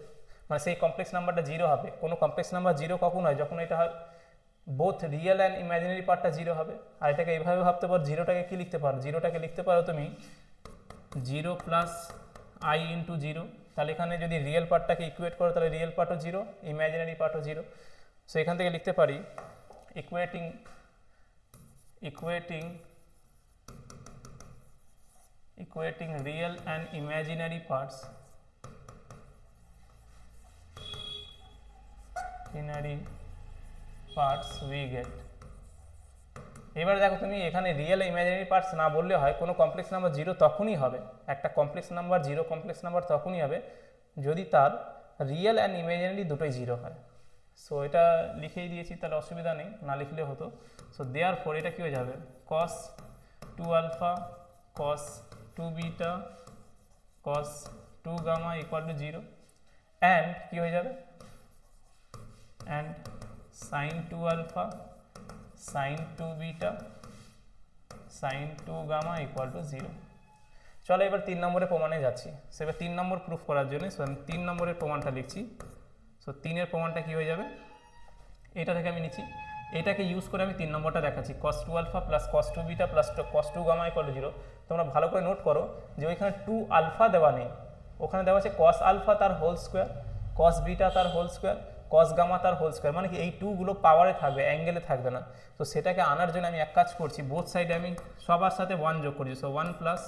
মানে সেই কমপ্লেক্স নাম্বারটা 0 হবে। কোনো কমপ্লেক্স নাম্বার 0 কখন হয়, যখন এটা হয় বোথ রিয়েল অ্যান্ড ইমাজিনারি পার্টটা 0 হবে। আর এটাকে এইভাবে ভাবতে পারো, 0টাকে কি লিখতে পারো, 0টাকে লিখতে পারো তুমি 0 প্লাস আই ইন্টু 0, তাহলে এখানে যদি রিয়েল পার্টটাকে ইকুয়েট করো তাহলে রিয়েল পার্টও 0, ইমাজিনারি পার্টও 0। সো এখান থেকে লিখতে পারি equating real and imaginary parts we get। এবার দেখো তুমি এখানে রিয়েল ইমাজিনারি পার্টস না বললে হয়, কোনো কমপ্লেক্স নাম্বার 0 তখনই হবে, একটা কমপ্লেক্স নাম্বার 0 কমপ্লেক্স নাম্বার তখনই হবে যদি তার রিয়েল অ্যান্ড ইমাজিনারি দুটোই 0 হয়। সো এটা লিখেই দিয়েছি, তাহলে অসুবিধা নেই, না লিখলে হতো। সো দেয়ার ফর এটা কী হয়ে যাবে cos 2 alpha cos 2 beta cos 2 gamma equal to 0 and কী হয়ে যাবে and sin 2 alpha sin 2 beta sin 2 gamma equal to 0। চলো এবার 3 নম্বরের প্রমাণে যাচ্ছি। সো এবার 3 নম্বর প্রুফ করার জন্য সো আমি 3 নম্বরের প্রমাণটা লিখছি। সো 3-এর প্রমাণটা কী হয়ে যাবে, এটা থেকে আমি নিচ্ছি, এটাকে ইউজ করে আমি 3 নম্বরটা দেখাচ্ছি, cos 2 alpha plus cos 2 beta plus cos 2 gamma equal to 0। তোমরা ভালো করে নোট করো যে ওইখানে 2 আলফা দেওয়া নেই, ওখানে দেওয়া আছে cos আলফা তার হোল স্কোয়ার, cos বিটা তার হোল স্কোয়ার, cos গামা তার হোল স্কোয়ার, মানে কি এই 2গুলো পাওয়ারে থাকবে, অ্যাঙ্গেলে থাকবে না। তো সেটাকে আনার জন্য আমি এক কাজ করছি, বোথ সাইডে আমি সবার সাথে 1 যোগ করছি। So 1 plus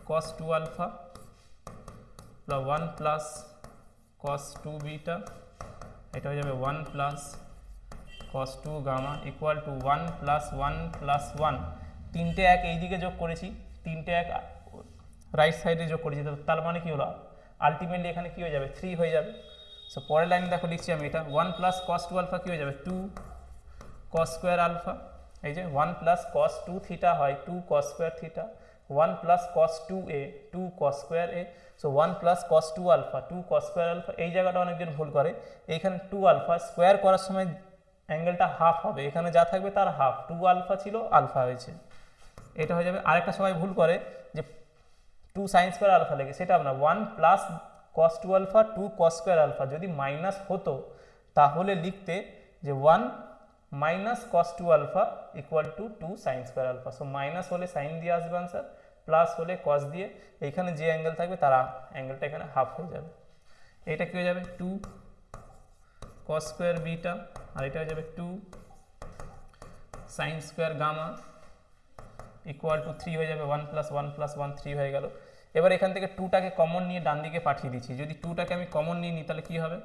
cos 2 alpha plus 1 plus cos 2 beta, এটা হয়ে যাবে 1 plus cos 2 gamma equal to 1 plus 1 plus 1, 3টে 1 এইদিকে যোগ করেছি, 3টে 1 রাইট সাইডে যোগ করেছি, তার মানে কি হলো আলটিমেটলি এখানে কি হয়ে যাবে 3 হয়ে যাবে। সো পরের লাইনে দেখো লিখছি আমি এটা 1 প্লাস cos 2 আলফা কী হয়ে যাবে 2 cos স্কোয়ার আলফা, এই যে 1 প্লাস cos 2 থিটা হয় 2 cos square theta, 1 plus cos 2a 2 cos square a। So 1 plus cos 2 alpha 2 cos square alpha. এই জায়গাটা অনেকজন ভুল করে, এইখানে 2 আলফা স্কোয়ার করার সময় অ্যাঙ্গেলটা হাফ হবে, এখানে যা থাকবে তার হাফ, 2 আলফা ছিল আলফা হয়েছে, এটা হয়ে যাবে। আরেকটা সবাই ভুল করে যে 2 সাইন স্কোয়ার আলফা লেগে, সেটা আমরা 1 plus cos 2 alpha 2 cos square alpha, যদি মাইনাস হতো তাহলে লিখতে যে 1 minus cos 2 alpha equal to 2 sine square alpha. So minus হলে সাইন দিয়ে আসবে আনসার, প্লাস হলে কস দিয়ে, এইখানে যে অ্যাঙ্গেল থাকবে তার অ্যাঙ্গেলটা এখানে হাফ হয়ে যাবে। এটা কি হয়ে যাবে 2 কস স্কোয়ার বিটা, আর এটা হয়ে যাবে 2 sine square gamma equal to 3 হয়ে যাবে 1 প্লাস 1 প্লাস 1 3 হয়ে গেল। এবার এখান থেকে 2টাকে কমন নিয়ে ডান দিকে পাঠিয়ে দিচ্ছি। যদি 2টাকে আমি কমন নিয়ে নিই তাহলে কী হবে,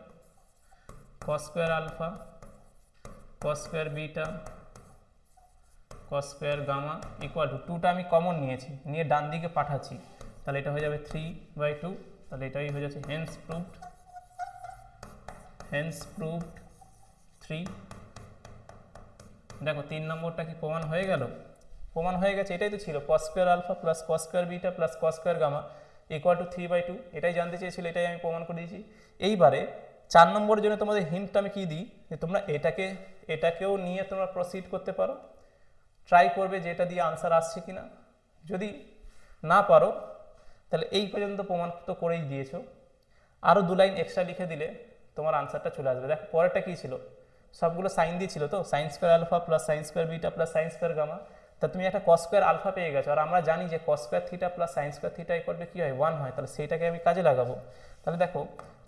cos square alpha cos square beta cos square gamma equal to 2টা আমি কমন নিয়েছি, নিয়ে ডান দিকে পাঠাচ্ছি, তাহলে এটা হয়ে যাবে 3/2। তাহলে এটাই হয়ে যাচ্ছে হেন্স প্রুভড 3। দেখো 3 নম্বরটা কি প্রমাণ হয়ে গেল? প্রমাণ হয়ে গেছে, এটাই তো ছিল cos square alpha plus cos square beta plus cos square gamma equal to 3/2। এটাই জানতে চেয়েছিল, এটাই আমি প্রমাণ করে দিয়েছি। এইবারে 4 নম্বরের জন্য তোমাদের হিন্টটা আমি কী দিই, যে তোমরা এটাকেও নিয়ে তোমরা প্রসিড করতে পারো, ট্রাই করবে যে এটা দিয়ে আনসার আসছে কিনা। যদি না পারো তাহলে এই পর্যন্ত প্রমাণ তো করেই দিয়েছো, আরও 2 লাইন এক্সট্রা লিখে দিলে তোমার আনসারটা চলে আসবে। দেখো পরেরটা কী ছিল, সবগুলো সাইন দিয়েছিল তো, sine square alpha plus sine square beta plus sine square gamma. তা তুমি একটা কস স্কোয়ার আলফা পেয়ে গেছো, আর আমরা জানি যে cos square theta plus sine square theta equal to কী হয় 1 হয়, তাহলে সেইটাকে আমি কাজে লাগাবো। তাহলে দেখো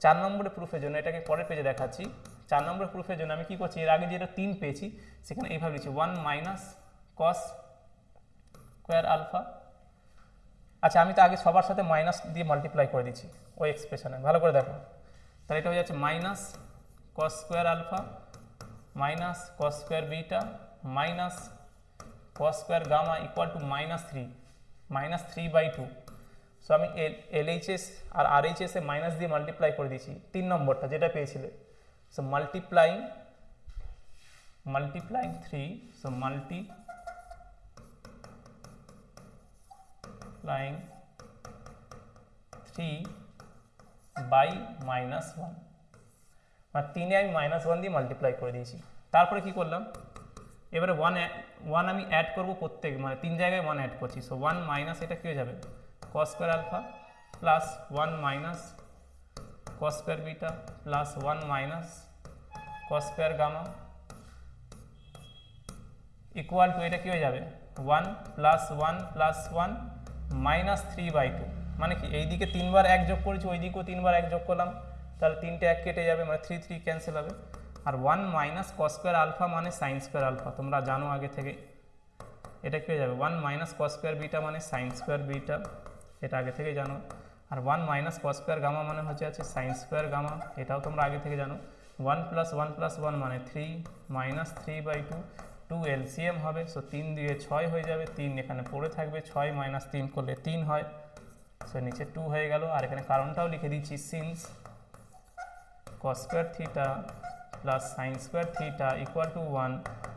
4 নম্বরের প্রুফের জন্য, এটাকে পরের পেজে দেখাচ্ছি। 4 নম্বরের প্রুফের জন্য আমি কী করছি, এর আগে যেটা 3 পেয়েছি সেখানে এইভাবে লিখছি 1 মাইনাস কস স্কোয়ার আলফা। আচ্ছা আমি তো আগে সবার সাথে মাইনাস দিয়ে মাল্টিপ্লাই করে দিচ্ছি ওই এক্সপ্রেশনে, ভালো করে দেখো। তাহলে এটা হয়ে যাচ্ছে minus cos square alpha minus cos square beta minus cos square gamma equal to -3/2। So আমি LHS আর RHS এ মাইনাস দিয়ে মাল্টিপ্লাই করে দিয়েছি 3 নম্বরটা যেটা পেয়েছিলে। সো মাল্টিপ্লাইং 3, সো মাল্টিপ্লাইং 3/-1, মানে 3-এ আমি -1 দিয়ে মাল্টিপ্লাই করে দিয়েছি। তারপরে কি করলাম, এবারে 1 আমি অ্যাড করবো প্রত্যেক, মানে 3 জায়গায় 1 অ্যাড করছি। সো 1 মাইনাস এটা কী হয়ে যাবে cos square alpha plus 1 minus cos square beta plus 1 minus cos square gamma equal to এটা কী হয়ে যাবে 1 প্লাস 1 প্লাস 1 -3/2। মানে কি এইদিকে 3 বার 1 যোগ করেছি, ওই দিকেও 3 বার 1 যোগ করলাম, তাহলে 3টে 1 কেটে যাবে, মানে 3 ক্যান্সেল হবে। আর 1 মাইনাস কস স্কোয়ার আলফা মানে সাইন স্কোয়ার আলফা, তোমরা জানো আগে থেকে, এটা কী হয়ে যাবে 1 মাইনাস কস স্কোয়ার বিটা মানে সাইন স্কোয়ার বিটা, এটা আগে থেকে জানো। আর 1 মাইনাস কস স্কোয়ার গামা মানে হচ্ছে সাইন স্কোয়ার গামা, এটাও তোমরা আগে থেকে জানো। 1 প্লাস 1 প্লাস 1 মানে 3 -3/2, 2 LCM হবে। সো 3 দিয়ে 6 হয়ে যাবে, 3 এখানে পড়ে থাকবে, 6 - 3 করলে 3 হয়। সো নিচে 2 হয়ে গেল। আর এখানে কারণটাও লিখে দিচ্ছি, since cos square theta plus sine square theta equal to 1,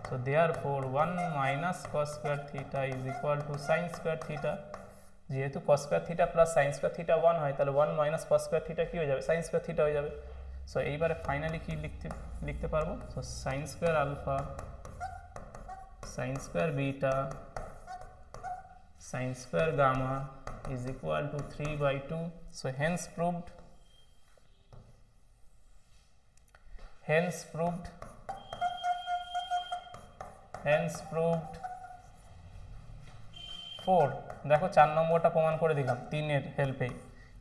so therefore 1 minus cos square theta is equal to sign square theta. যেহেতু cos square theta plus sine square theta 1 হয়, তাহলে 1 মাইনাস cos স্কোয়ার থিটা কী হয়ে যাবে sign square theta হয়ে যাবে। So এইবারে finally কি লিখতে পারবো, so sine square alpha sine square beta sine square gamma is equal to 3/2. So hence proved 4। দেখো 4 নম্বরটা প্রমাণ করে দিলাম 3-এর হেল্পে,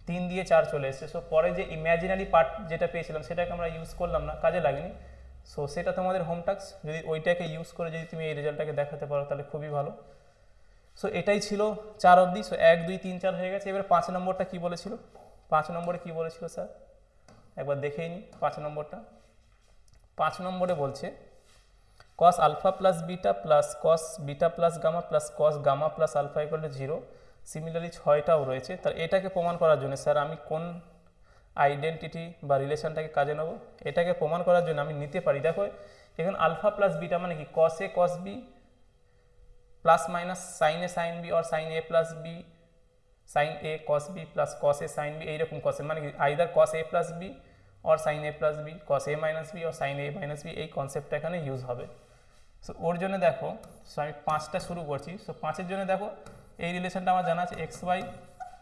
3 দিয়ে 4 চলে এসছে। সো পরে যে ইমাজিনারি পার্ট যেটা পেয়েছিলাম সেটাকে আমরা ইউজ করলাম না, কাজে লাগেনি। সো সেটা তোমাদের হোম টাস্ক, যদি ওইটাকে ইউজ করে যদি তুমি এই রেজাল্টটাকে দেখাতে পারো তাহলে খুবই ভালো। সো এটাই ছিল 4 অবধি। সো 1 2 3 4 হয়ে গেছে। এবার 5 নম্বরটা কী বলেছিল, 5 নম্বরে কী বলেছিল স্যার একবার দেখেই নি। 5 নম্বরটা, 5 নম্বরে বলছে cos alpha plus beta plus cos beta plus gamma plus cos gamma plus alpha equal to 0। Similarly 6টাও রয়েছে। তার এটাকে প্রমাণ করার জন্য স্যার আমি কোন আইডেন্টিটি বা রিলেশনটাকে কাজে নেব, এটাকে প্রমাণ করার জন্য আমি নিতে পারি, দেখো এখানে আলফা প্লাস বিটা মানে কি cos a cos b plus minus sine a sine b और sine a plus b sine a cos b plus cos a sine b এইরকম কসে মানে কি either cos a plus b और sine a plus b cos a minus b और sine a minus b, এই কনসেপ্টটা এখানে ইউজ হবে। সো ওর জন্য দেখো, সো আমি 5টা শুরু করছি। সো 5-এর জন্য দেখো এই রিলেশনটা আমার জানা আছে, x y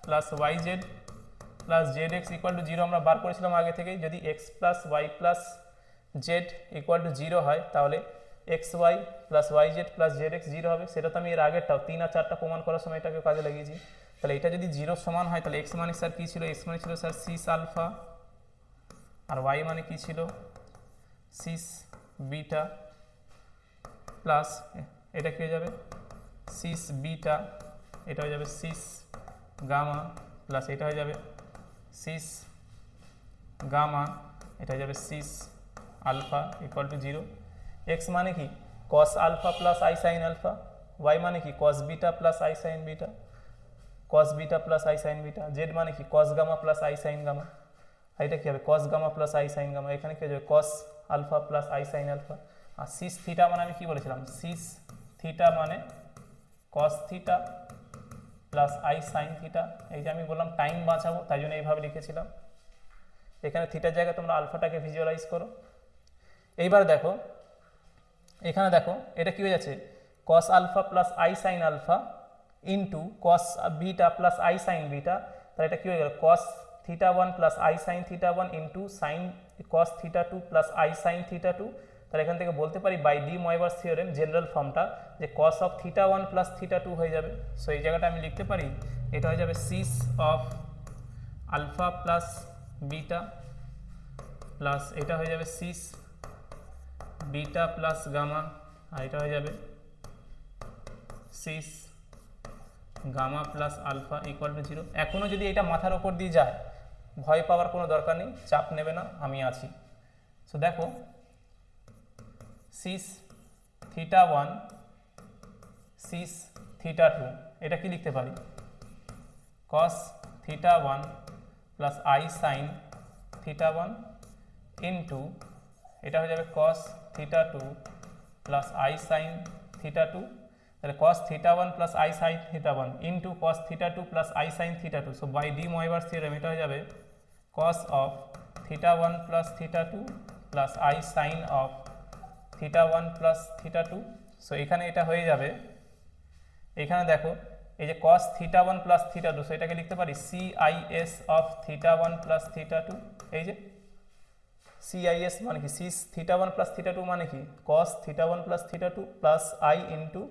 plus y z plus z x equal to 0 আমরা বার করেছিলাম আগে থেকেই। যদি x plus y plus z equal to 0 হয় তাহলে x y plus y z plus z x 0 হবে। সেটা তো আমি এর আগেরটাও 3 আর 4টা প্রমাণ করার সময় এটাকে কাজে লাগিয়েছি। তাহলে এটা যদি 0 সমান হয় তাহলে এক্স মানে স্যার কী ছিল, এক্স মানে ছিল স্যার সিস আলফা, আর ওয়াই মানে কী ছিল সিস বিটা, প্লাস এটা কী হয়ে যাবে সিস বিটা, এটা হয়ে যাবে সিস গামা, প্লাস এটা হয়ে যাবে সিস গামা, এটা হয়ে যাবে cis alpha equal to 0। X মানে কি cos alpha plus i sine alpha, y মানে কি cos beta plus i sine beta, cos beta plus i sine beta, z মানে কি cos gamma plus i sine gamma, আর এটা কী হবে cos gamma plus i sine gamma, এখানে কী হয়ে যাবে cos alpha plus i sine alpha. আর সিস থিটা মানে আমি কী বলেছিলাম, সিস থিটা মানে cos theta plus i sine theta. এই যে আমি বললাম টাইম বাঁচাবো তাই জন্য এইভাবে লিখেছিলাম। এখানে থিটার জায়গায় তোমরা আলফাটাকে ভিজুয়ালাইজ করো। এইবার দেখো এখানে দেখো এটা কী হয়ে যাচ্ছে cos alpha plus i sine alpha into cos beta plus i sine beta, তাহলে এটা কী হয়ে গেল cos theta 1 plus i sine theta 1 into sine cos theta 2 plus i sine theta 2। তাহলে এখান থেকে বলতে পারি by de Moivre's theorem general ফর্মটা যে cos of theta 1 plus theta 2 হয়ে যাবে। সো এই জায়গাটা আমি লিখতে পারি এটা হয়ে যাবে cis of alpha plus beta plus এটা হয়ে যাবে সিস বিটা প্লাস গামা, আর এটা হয়ে যাবে cis gamma plus alpha equal to 0। এখনও যদি এটা মাথার ওপর দিয়ে যায় ভয় পাওয়ার কোনো দরকার নেই, চাপ নেবে না, আমি আছি। সো দেখো সিস থিটা 1 সিস থিটা 2 এটা কি লিখতে পারি cos theta 1 plus i sine theta 1 into এটা হয়ে যাবে cos theta 2 plus i sine theta 2। তাহলে cos theta 1 plus i sine theta 1 into cos theta 2 plus i sine theta 2। So by de Moivre's theorem এটা হয়ে যাবে cos of theta 1 plus theta 2 plus i sine of theta 1 plus theta 2। So এখানে এটা হয়ে যাবে, এখানে দেখো এই যে cos theta 1 plus theta 2, so এটাকে লিখতে পারি CIS of theta 1 plus theta 2। এই যে CIS মানে কি সিস থিটা 1 প্লাস থিটা 2 মানে কি cos theta 1 plus theta 2 plus i into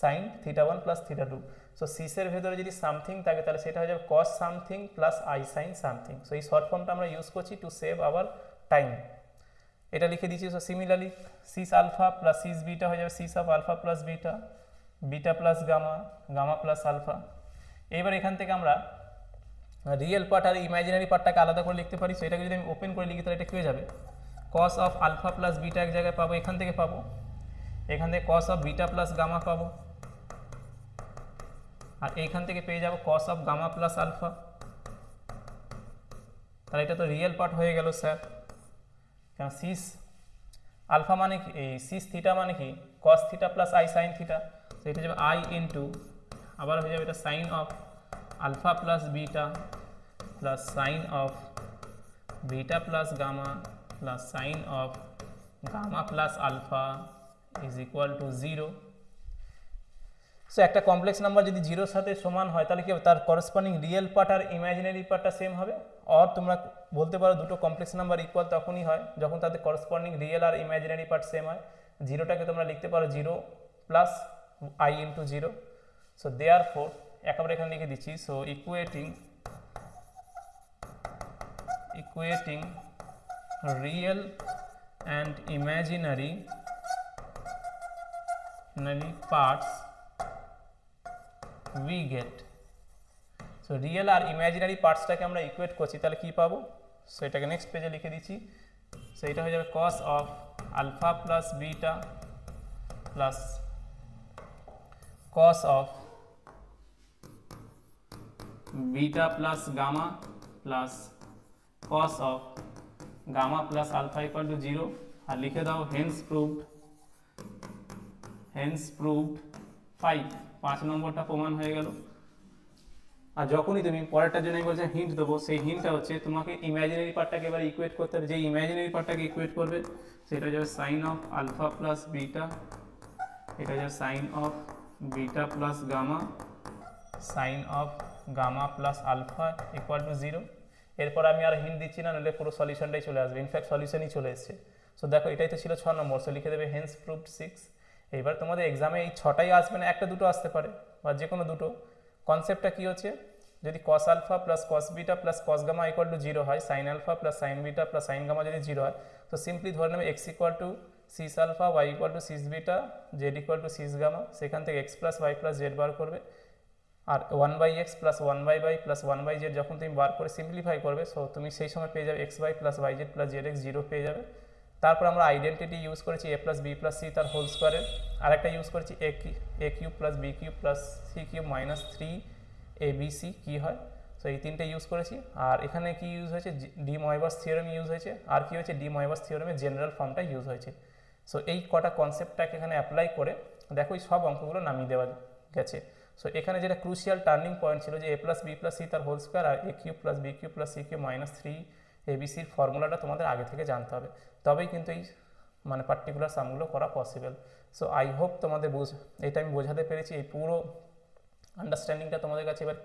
sine theta 1 plus theta 2। So সিসের ভেতরে যদি সামথিং থাকে তাহলে সেটা হয়ে যাবে cos something plus i sine something. So এই শর্ট ফর্মটা আমরা ইউজ করছি টু সেভ আওয়ার টাইম। এটা লিখে দিচ্ছি। So similarly cis alpha plus cis beta হয়ে যাবে cis of alpha plus beta, beta plus gamma, gamma plus alpha. এইবার এখান থেকে আমরা রিয়েল পার্ট আর ইমাজিনারি পার্টটাকে আলাদা করে লিখতে পারি। সো এটাকে যদি আমি ওপেন করে লিখি তাহলে এটা কী হয়ে যাবে cos of alpha plus beta এক জায়গায় পাবো, এখান থেকে পাবো, এখান থেকে cos of beta plus gamma পাবো, আর এইখান থেকে পেয়ে যাবো cos of gamma plus alpha. তাহলে এটা তো রিয়েল পার্ট হয়ে গেল স্যার, কারণ সিস আলফা মানে কি এই সিস থিটা মানে কি cos theta plus i sine theta. তো এটা যাবে আই ইন্টু আবার হয়ে যাবে এটা sine of alpha plus beta plus sine of beta plus gamma plus sine of gamma plus alpha is equal to 0। So একটা কমপ্লেক্স নাম্বার যদি 0-র সাথে সমান হয় তাহলে কি হবে তার করসপন্ডিং রিয়েল পার্ট আর ইমাজিনারি পার্টটা সেম হবে। আর তোমরা বলতে পারো দুটো কমপ্লেক্স নাম্বার ইকুয়াল তখনই হয় যখন তাদের করসপন্ডিং রিয়েল আর ইমাজিনারি পার্ট সেম হয়। 0টাকে তোমরা লিখতে পারো 0 plus i into 0। So therefore একেবারে এখানে লিখে দিচ্ছি। So equating real and imaginary parts we get। So real আর ইমাজিনারি পার্টসটাকে আমরা ইকুয়েট করছি তাহলে কি পাবো, সো এটাকে নেক্সট পেজে লিখে দিচ্ছি। সো এটা হয়ে যাবে cos of alpha plus beta plus cos of beta plus gamma plus cos of gamma plus alpha equal to 0। আর লিখে দাও হেন্স প্রুভড 5 নম্বরটা প্রমাণ হয়ে গেল। আর যখনই তুমি পরেরটার জন্য আমি বলছি হিন্ট দেবো, সেই হিন্টটা হচ্ছে তোমাকে ইমাজিনারি পার্টটাকে এবার ইকুয়েট করতে হবে। যে ইমাজিনারি পার্টটাকে ইকুয়েট করবে সেটা যাবে sine of alpha plus beta, এটা যাবে sine of beta plus gamma, sine of gamma plus alpha equal to 0। এরপর আমি আর হিন্ট দিচ্ছি না, নাহলে পুরো সলিউশনটাই চলে আসবে। ইনফ্যাক্ট সলিউশনই চলে এসছে। সো দেখো এটাই তো ছিল 6 নম্বর, সো লিখে দেবে হেন্স প্রুভড 6। এইবার তোমাদের এক্সামে এই 6টাই আসবে না, একটা দুটো আসতে পারে বা যে কোনো দুটো। কনসেপ্টটা কি হচ্ছে, যদি cos alpha plus cos beta plus cos gamma equal to 0 হয়, sin alpha plus sin beta plus sin gamma যদি 0 হয়, তো সিম্পলি ধরে নেবে x equal to cis alpha, y equal to cis beta, z equal to cis gamma, সেখান থেকে x প্লাস y প্লাস z বার করবে। আর 1/x plus 1/y plus 1/z যখন তুমি বার করে সিম্পলিফাই করবে, সো তুমি সেই সময় পেয়ে যাবে xy plus yz plus zx 0 পেয়ে যাবে। তারপর আমরা আইডেন্টিটি ইউজ করেছি a plus B plus C তার হোল স্কোয়ারের, আরেকটা ইউজ করেছি a cube plus B cube plus C cube minus 3abc কি হয়, সো এই তিনটে ইউজ করেছি। আর এখানে কি ইউজ হয়েছে, ডি ময়েবার্স থিওরেম ইউজ হয়েছে, আর কি হয়েছে ডি ময়েবার্স থিওরেমের জেনারেল ফর্মটা ইউজ হয়েছে। সো এই কটা কনসেপ্টটাকে এখানে অ্যাপ্লাই করে দেখো এই সব অঙ্কগুলো নামিয়ে দেওয়া গেছে। সো এখানে যেটা ক্রুশিয়াল টার্নিং পয়েন্ট ছিল যে a plus B plus C তার হোল স্কোয়ার আর a cube plus B cube plus C cube minus 3abcর ফর্মুলাটা তোমাদের আগে থেকে জানতে হবে, তবেই কিন্তু এই মানে পার্টিকুলার সামগুলো করা পসিবল। সো আই হোপ তোমাদের এটা আমি বোঝাতে পেরেছি, এই পুরো আন্ডারস্ট্যান্ডিংটা তোমাদের কাছে এবার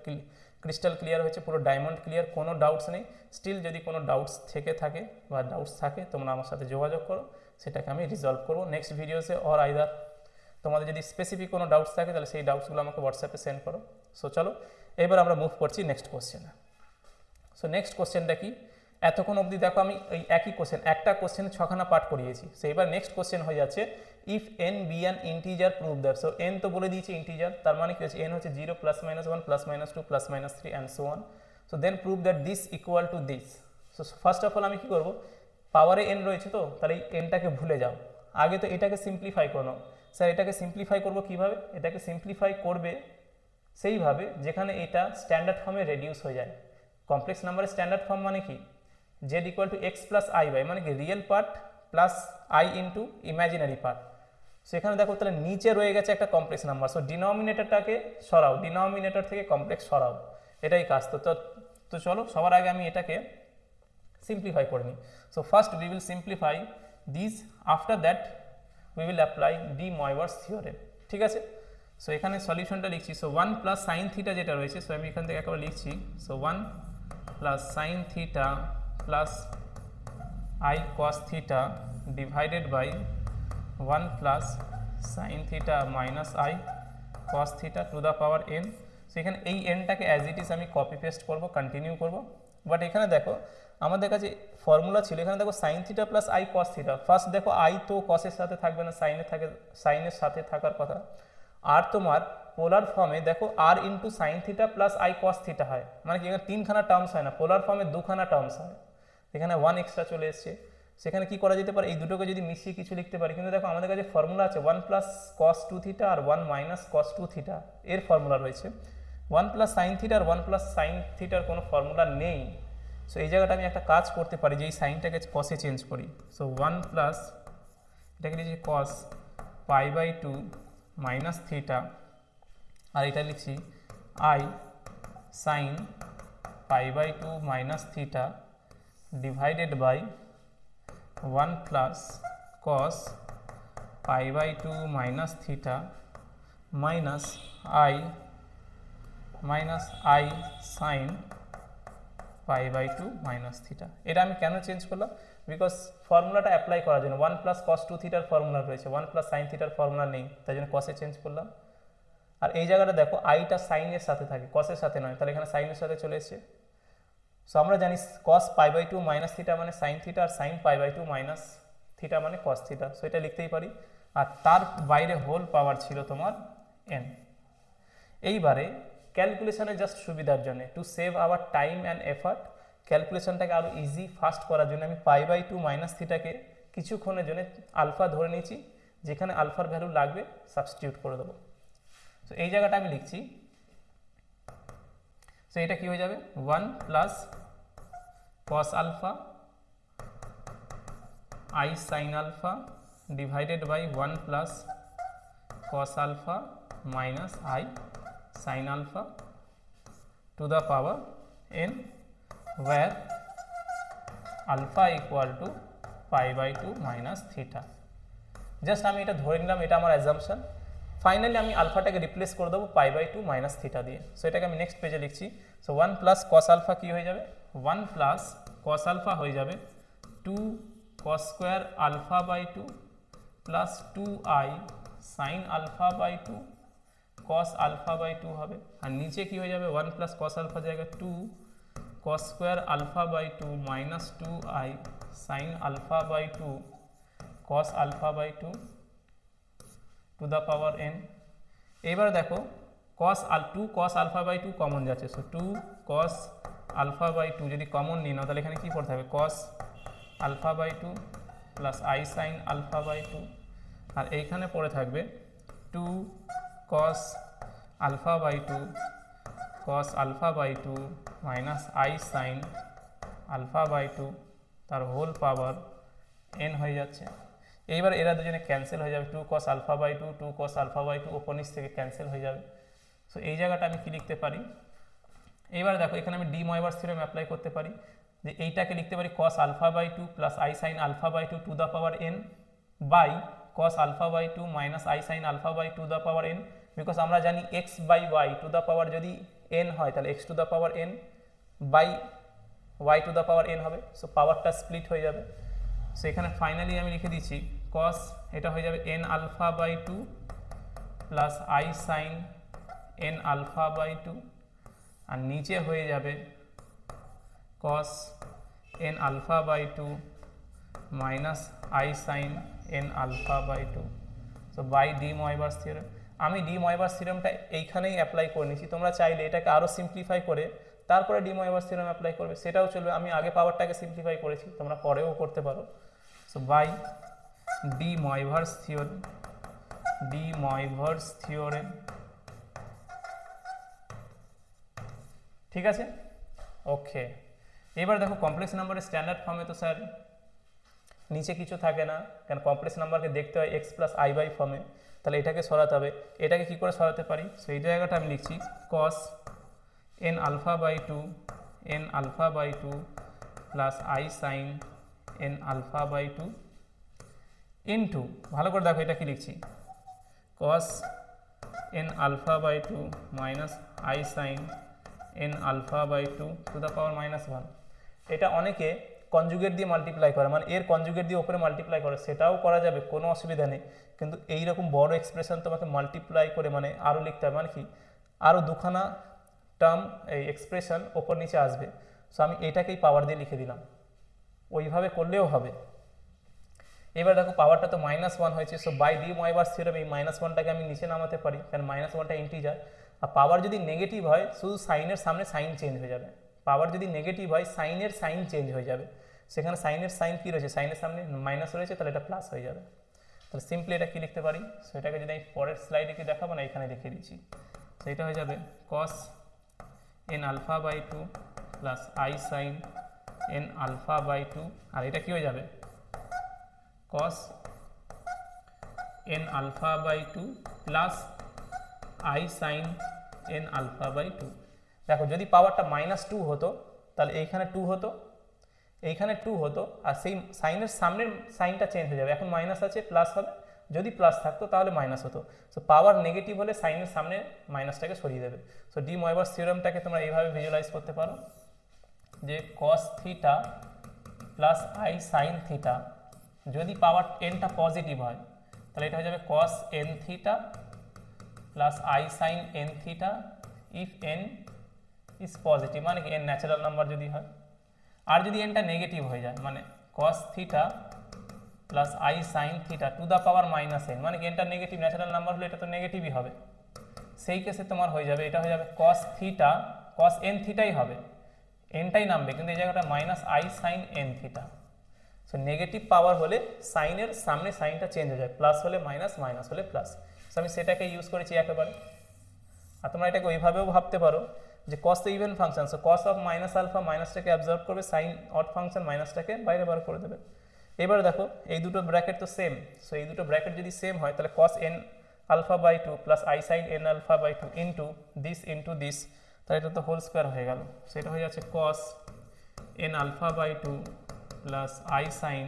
ক্রিস্টাল ক্লিয়ার হয়েছে, পুরো ডায়মন্ড ক্লিয়ার, কোনো ডাউটস নেই। স্টিল যদি কোনো ডাউটস থেকে থাকে বা ডাউটস থাকে তোমরা আমার সাথে যোগাযোগ করো, সেটাকে আমি রিজলভ করবো নেক্সট ভিডিওসে। অর আইদার তোমাদের যদি স্পেসিফিক কোনো ডাউটস থাকে তাহলে সেই ডাউটসগুলো আমাকে হোয়াটসঅ্যাপে সেন্ড করো। সো চলো এবার আমরা মুভ করছি নেক্সট কোশ্চেনে। সো নেক্সট কোশ্চেনটা কি, এতক্ষণ অবধি দেখো আমি এই একই কোশ্চেন, একটা কোশ্চেনে 6খানা পার্ট করিয়েছি। সো এবার নেক্সট কোশ্চেন হয়ে যাচ্ছে if n be an integer prove that। So n তো বলে দিয়েছি ইন্টিজার, তার মানে কি হচ্ছে n হচ্ছে 0 plus minus 1 plus minus 2 plus minus 3 and so on. So then prove that this equal to this. So first of all আমি কি করব, পাওয়ারে n রয়েছে তো তাহলে এই nটাকে ভুলে যাও, আগে তো এটাকে সিম্পলিফাই করো। স্যার এটাকে সিম্পলিফাই করব কিভাবে, এটাকে সিম্পলিফাই করবে সেইভাবে যেখানে এটা স্ট্যান্ডার্ড ফর্মে রেডিউস হয়ে যায়। কমপ্লেক্স নাম্বারের স্ট্যান্ডার্ড ফর্ম মানে কি, z equal to x plus i by, মানে কি real part plus i into imaginary part. So এখানে দেখো তাহলে নিচে রয়ে গেছে একটা কমপ্লেক্স নাম্বার, সো ডিনোমিনেটরটাকে সরাও, ডিনোমিনেটর থেকে কমপ্লেক্স সরাও, এটাই কাজ। তো চলো সবার আগে আমি এটাকে সিম্পলিফাই করে নিই। So first we will simplify this, after that we will apply de Moivre's theorem, ঠিক আছে। সো এখানে সলিউশনটা লিখছি, সো 1 প্লাস সাইন থিটা যেটা রয়েছে, সো আমি এখান থেকে একেবারে লিখছি, so 1 plus sine theta plus i cos theta divided by 1 plus sine theta minus i cos theta to the power n। So এখানে এই nটাকে অ্যাজ ইট ইজ আমি কপি পেস্ট করবো, কন্টিনিউ করবো। বাট এখানে দেখো আমাদের কাছে ফর্মুলা ছিল, এখানে দেখো sine theta plus i cos theta, first দেখো আই তো কসের সাথে থাকবে না, সাইনের সাথে থাকার কথা। আর তোমার পোলার ফর্মে দেখো আর into sine theta plus i cos theta হয়, মানে কি এখানে 3খানা টার্মস হয় না, পোলার ফর্মে 2খানা টার্মস হয়, এখানে 1 এক্সট্রা চলে এসছে। সেখানে কি করা যেতে পারে, এই দুটোকে যদি মিশিয়ে কিছু লিখতে পারি, কিন্তু দেখো আমাদের কাছে ফর্মুলা আছে 1 প্লাস কস 2 থিটা আর 1 মাইনাস কস 2 থিটা, এর ফর্মুলা রয়েছে। 1 প্লাস সাইন থিটা আর 1 প্লাস সাইন থিটার কোনো ফর্মুলা নেই। সো এই জায়গাটা আমি একটা কাজ করতে পারি যে এই সাইনটাকে কসে চেঞ্জ করি। সো 1 প্লাস এটাকে লিখছি cos pi by 2 minus theta, আর এটা লিখছি i sine pi by 2 minus theta divided by 1 plus cos pi by 2 minus theta minus i sine pi by 2 minus theta. এটা আমি কেন চেঞ্জ করলাম, বিকজ ফর্মুলাটা অ্যাপ্লাই করার জন্য 1 প্লাস কস 2 থিটার ফর্মুলা রয়েছে, 1 প্লাস সাইন থিটার ফর্মুলা নেই, তাই জন্য কসে চেঞ্জ করলাম। আর এই জায়গাটা দেখো আইটা সাইনের সাথে থাকে, কসের সাথে নয়, তাহলে এখানে সাইনের সাথে চলে এসেছে। সো আমরা জানি cos pi by 2 minus theta মানে সাইন থিটা, আর sine pi by 2 minus theta মানে কস থিটা, সো এটা লিখতেই পারি। আর তার বাইরে হোল পাওয়ার ছিল তোমার n। এইবারে ক্যালকুলেশনের জাস্ট সুবিধার জন্য, to save our time and effort, ক্যালকুলেশনটাকে আরও ইজি ফাস্ট করার জন্য আমি পাই বাই 2 মাইনাস থিটাকে কিছুক্ষণের জন্য আলফা ধরে নিয়েছি, যেখানে আলফার ভ্যালু লাগবে সাবস্টিটিউট করে দেবো। সো এই জায়গাটা আমি লিখছি, সো এটা কি হয়ে যাবে 1 plus cos alpha i sine alpha divided by 1 plus cos alpha minus i sin alpha to the power n, where alpha equal to pi by 2 minus theta। Just আমি এটা ধরে নিলাম, এটা আমার অ্যাজাম্পশন। ফাইনালি আমি আলফাটাকে রিপ্লেস করে দেবো পাই by 2 minus theta দিয়ে। সো এটাকে আমি নেক্সট পেজে লিখছি। সো 1 প্লাস কস আলফা কী হয়ে যাবে, 1 প্লাস কস আলফা হয়ে যাবে 2 cos square alpha by 2 plus 2i sine alpha by 2 cos alpha by 2 হবে। আর নিচে কি হয়ে যাবে 1 প্লাস cos আলফা জায়গায় 2 cos square alpha by 2 minus 2i sine alpha by 2 cos alpha by 2 to the power n। এবার দেখো2 cos alpha by 2 common যাচ্ছে, so 2 cos alpha by 2 যদি কমন নিই নাও তাহলে এখানে কি পড়তে হবে cos alpha by 2 plus i sine alpha by 2, আর এইখানে পড়ে থাকবে 2 cos alpha by 2 cos alpha by 2 minus i sine alpha by 2 তার হোল পাওয়ার n হয়ে যাচ্ছে। এইবার এরা দুজনে ক্যান্সেল হয়ে যাবে, 2 cos alpha by 2 2 cos alpha by 2 ওপর নিচ থেকে ক্যান্সেল হয়ে যাবে। সো এই জায়গাটা আমি কি লিখতে পারি, এইবার দেখো এখানে আমি ডি ময়বার্স থিওরেম অ্যাপ্লাই করতে পারি, যে এইটাকে লিখতে পারি cos alpha by 2 plus i sine alpha by 2 to the power n by cos alpha by 2 minus i sine alpha by 2 the power n, because আমরা জানি x by y to the power যদি n হয় তাহলে x to the power n by y to the power n হবে। So পাওয়ারটা split হয়ে যাবে। So এখানে ফাইনালি আমি লিখে দিচ্ছি cos এটা হয়ে যাবে n alpha by 2 plus i sine n alpha by 2, আর নিচে হয়ে যাবে cos n alpha by 2 minus i sine n alpha by 2। So by de Moivre's theorem. আমি ডি ময়বার্স থিওরেমটা এইখানেই অ্যাপ্লাই করে নিয়েছি, তোমরা চাইলে এটাকে আরও সিম্পলিফাই করে তারপরে ডি ময়বার্স থিওরেম অ্যাপ্লাই করবে, সেটাও চলবে। আমি আগে পাওয়ারটাকে সিম্পলিফাই করেছি, তোমরা পরেও করতে পারো। So by de Moivre's theorem, ঠিক আছে, ওকে। এবার দেখো কমপ্লেক্স নাম্বারের স্ট্যান্ডার্ড ফর্মে তো স্যার নিচে কিছু থাকে না, কারণ কমপ্লেক্স নাম্বারকে দেখতে হয় এক্স প্লাস আই বাই ফর্মে, তাহলে এটাকে সরাতে হবে। এটাকে কি করে সরাতে পারি, সেই জায়গাটা আমি লিখছি cos n alpha by 2 n alpha by 2 plus i sine n alpha by 2 into, ভালো করে দেখো এটা কি লিখছি, cos n alpha by 2 minus i sine n alpha by 2 to the power minus 1। এটা অনেকে কনজুগেট দিয়ে মাল্টিপ্লাই করে, মানে এর কনজুগেট দিয়ে ওপরে মাল্টিপ্লাই করে, সেটাও করা যাবে, কোনো অসুবিধা নেই। কিন্তু এইরকম বড় এক্সপ্রেশন তোমাকে মাল্টিপ্লাই করে মানে আরও লিখতে হবে, মানে কি আরও দুখানা টার্ম এই এক্সপ্রেশন ওপর নিচে আসবে। সো আমি এটাকেই পাওয়ার দিয়ে লিখে দিলাম, ওইভাবে করলেও হবে। এবার দেখো পাওয়ারটা তো -1 হয়েছে, so by de Moivre's theorem এই -1টাকে আমি নিচে নামাতে পারি, কারণ -1টা ইন্টিজার। আর পাওয়ার যদি নেগেটিভ হয় শুধু সাইনের সামনে সাইন চেঞ্জ হয়ে যাবে, পাওয়ার যদি নেগেটিভ হয় সাইনের সাইন চেঞ্জ হয়ে যাবে, সেখানে সাইনের সাইন কী রয়েছে, সাইনের সামনে মাইনাস রয়েছে, তাহলে এটা প্লাস হয়ে যাবে। তাহলে সিম্পলি এটা কি লিখতে পারি, সেটাকে যদি আমি পরের স্লাইডে কি দেখাবো না, এখানে দেখিয়ে দিচ্ছি। সেটা হয়ে যাবে cos n alpha by 2 plus i sine n alpha by 2, আর এটা কি হয়ে যাবে cos n alpha by 2 plus i sine n alpha by 2। দেখো যদি পাওয়ারটা -2 হতো তাহলে এইখানে 2 হতো, এইখানে 2 হতো, আর সেই সাইনের সামনের সাইনটা চেঞ্জ হয়ে যাবে, এখন মাইনাস আছে প্লাস হবে, যদি প্লাস থাকতো তাহলে মাইনাস হতো। সো পাওয়ার নেগেটিভ হলে সাইনের সামনে মাইনাসটাকে সরিয়ে দেবে। সো ডি ময়বার্স থিওরেমটাকে তোমরা এইভাবে ভিজুয়ালাইজ করতে পারো যে cos theta plus i sine theta, যদি পাওয়ার nটা পজিটিভ হয় তাহলে এটা হয়ে যাবে cos n theta plus i sine n theta if n is positive, মানে কি n ন্যাচারাল নাম্বার যদি হয়। আর যদি nটা নেগেটিভ হয়ে যায় মানে cos theta plus i sine theta to the power -n, মানে কি nটা নেগেটিভ, ন্যাচারাল নাম্বার হলে এটা তো নেগেটিভই হবে, সেই কেসে তোমার হয়ে যাবে এটা হয়ে যাবে cos থিটা, cos n থিটাই হবে, nটাই নামবে, কিন্তু এই জায়গাটা -i sine n theta. So negative power হলে সাইনের সামনে সাইনটা চেঞ্জ হয়ে যায়, প্লাস হলে মাইনাস, মাইনাস হলে প্লাস। সো আমি সেটাকে ইউজ করেছি একেবারে। আর তোমরা এটাকে ওইভাবেও ভাবতে পারো যে cos তো even function, so cos of minus alpha মাইনাসটাকে অ্যাবজর্ব করবে, সাইন অড ফাংশন মাইনাসটাকে বাইরে বার করে দেবে। এবার দেখো এই দুটো ব্র্যাকেট তো সেম, সো এই দুটো ব্র্যাকেট যদি সেম হয় তাহলে cos n alpha by 2 plus i sine n alpha by 2 into this, তাহলে এটা তো হোল স্কোয়ার হয়ে গেল। সেটা হয়ে যাচ্ছে cos n alpha by 2 plus i sine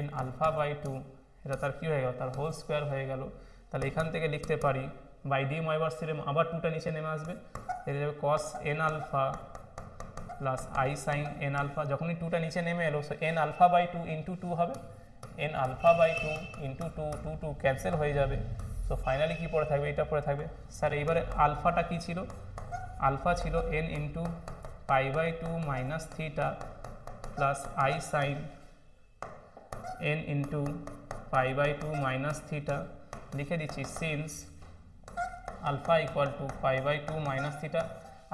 n alpha by 2, এটা তার কী হয়ে গেল, তার হোল স্কোয়ার হয়ে গেল। তাহলে এখান থেকে লিখতে পারি বাই ডি ময়বার্স থিওরেম, আবার 2টা নিচে নেমে আসবে, এটা যাবে cos n alpha plus i sine n alpha, যখনই টুটা নিচে নেমে এলো so n alpha by two into two হবে, n alpha by two into two, two two cancel হয়ে যাবে। সো ফাইনালি কী পড়ে থাকবে, এটা পড়ে থাকবে স্যার এইবারে আলফাটা কী ছিল, আলফা ছিল n into pi by two minus theta plus i sine n into pi by two minus theta, লিখে দিচ্ছি since alpha equal to pi by two minus theta,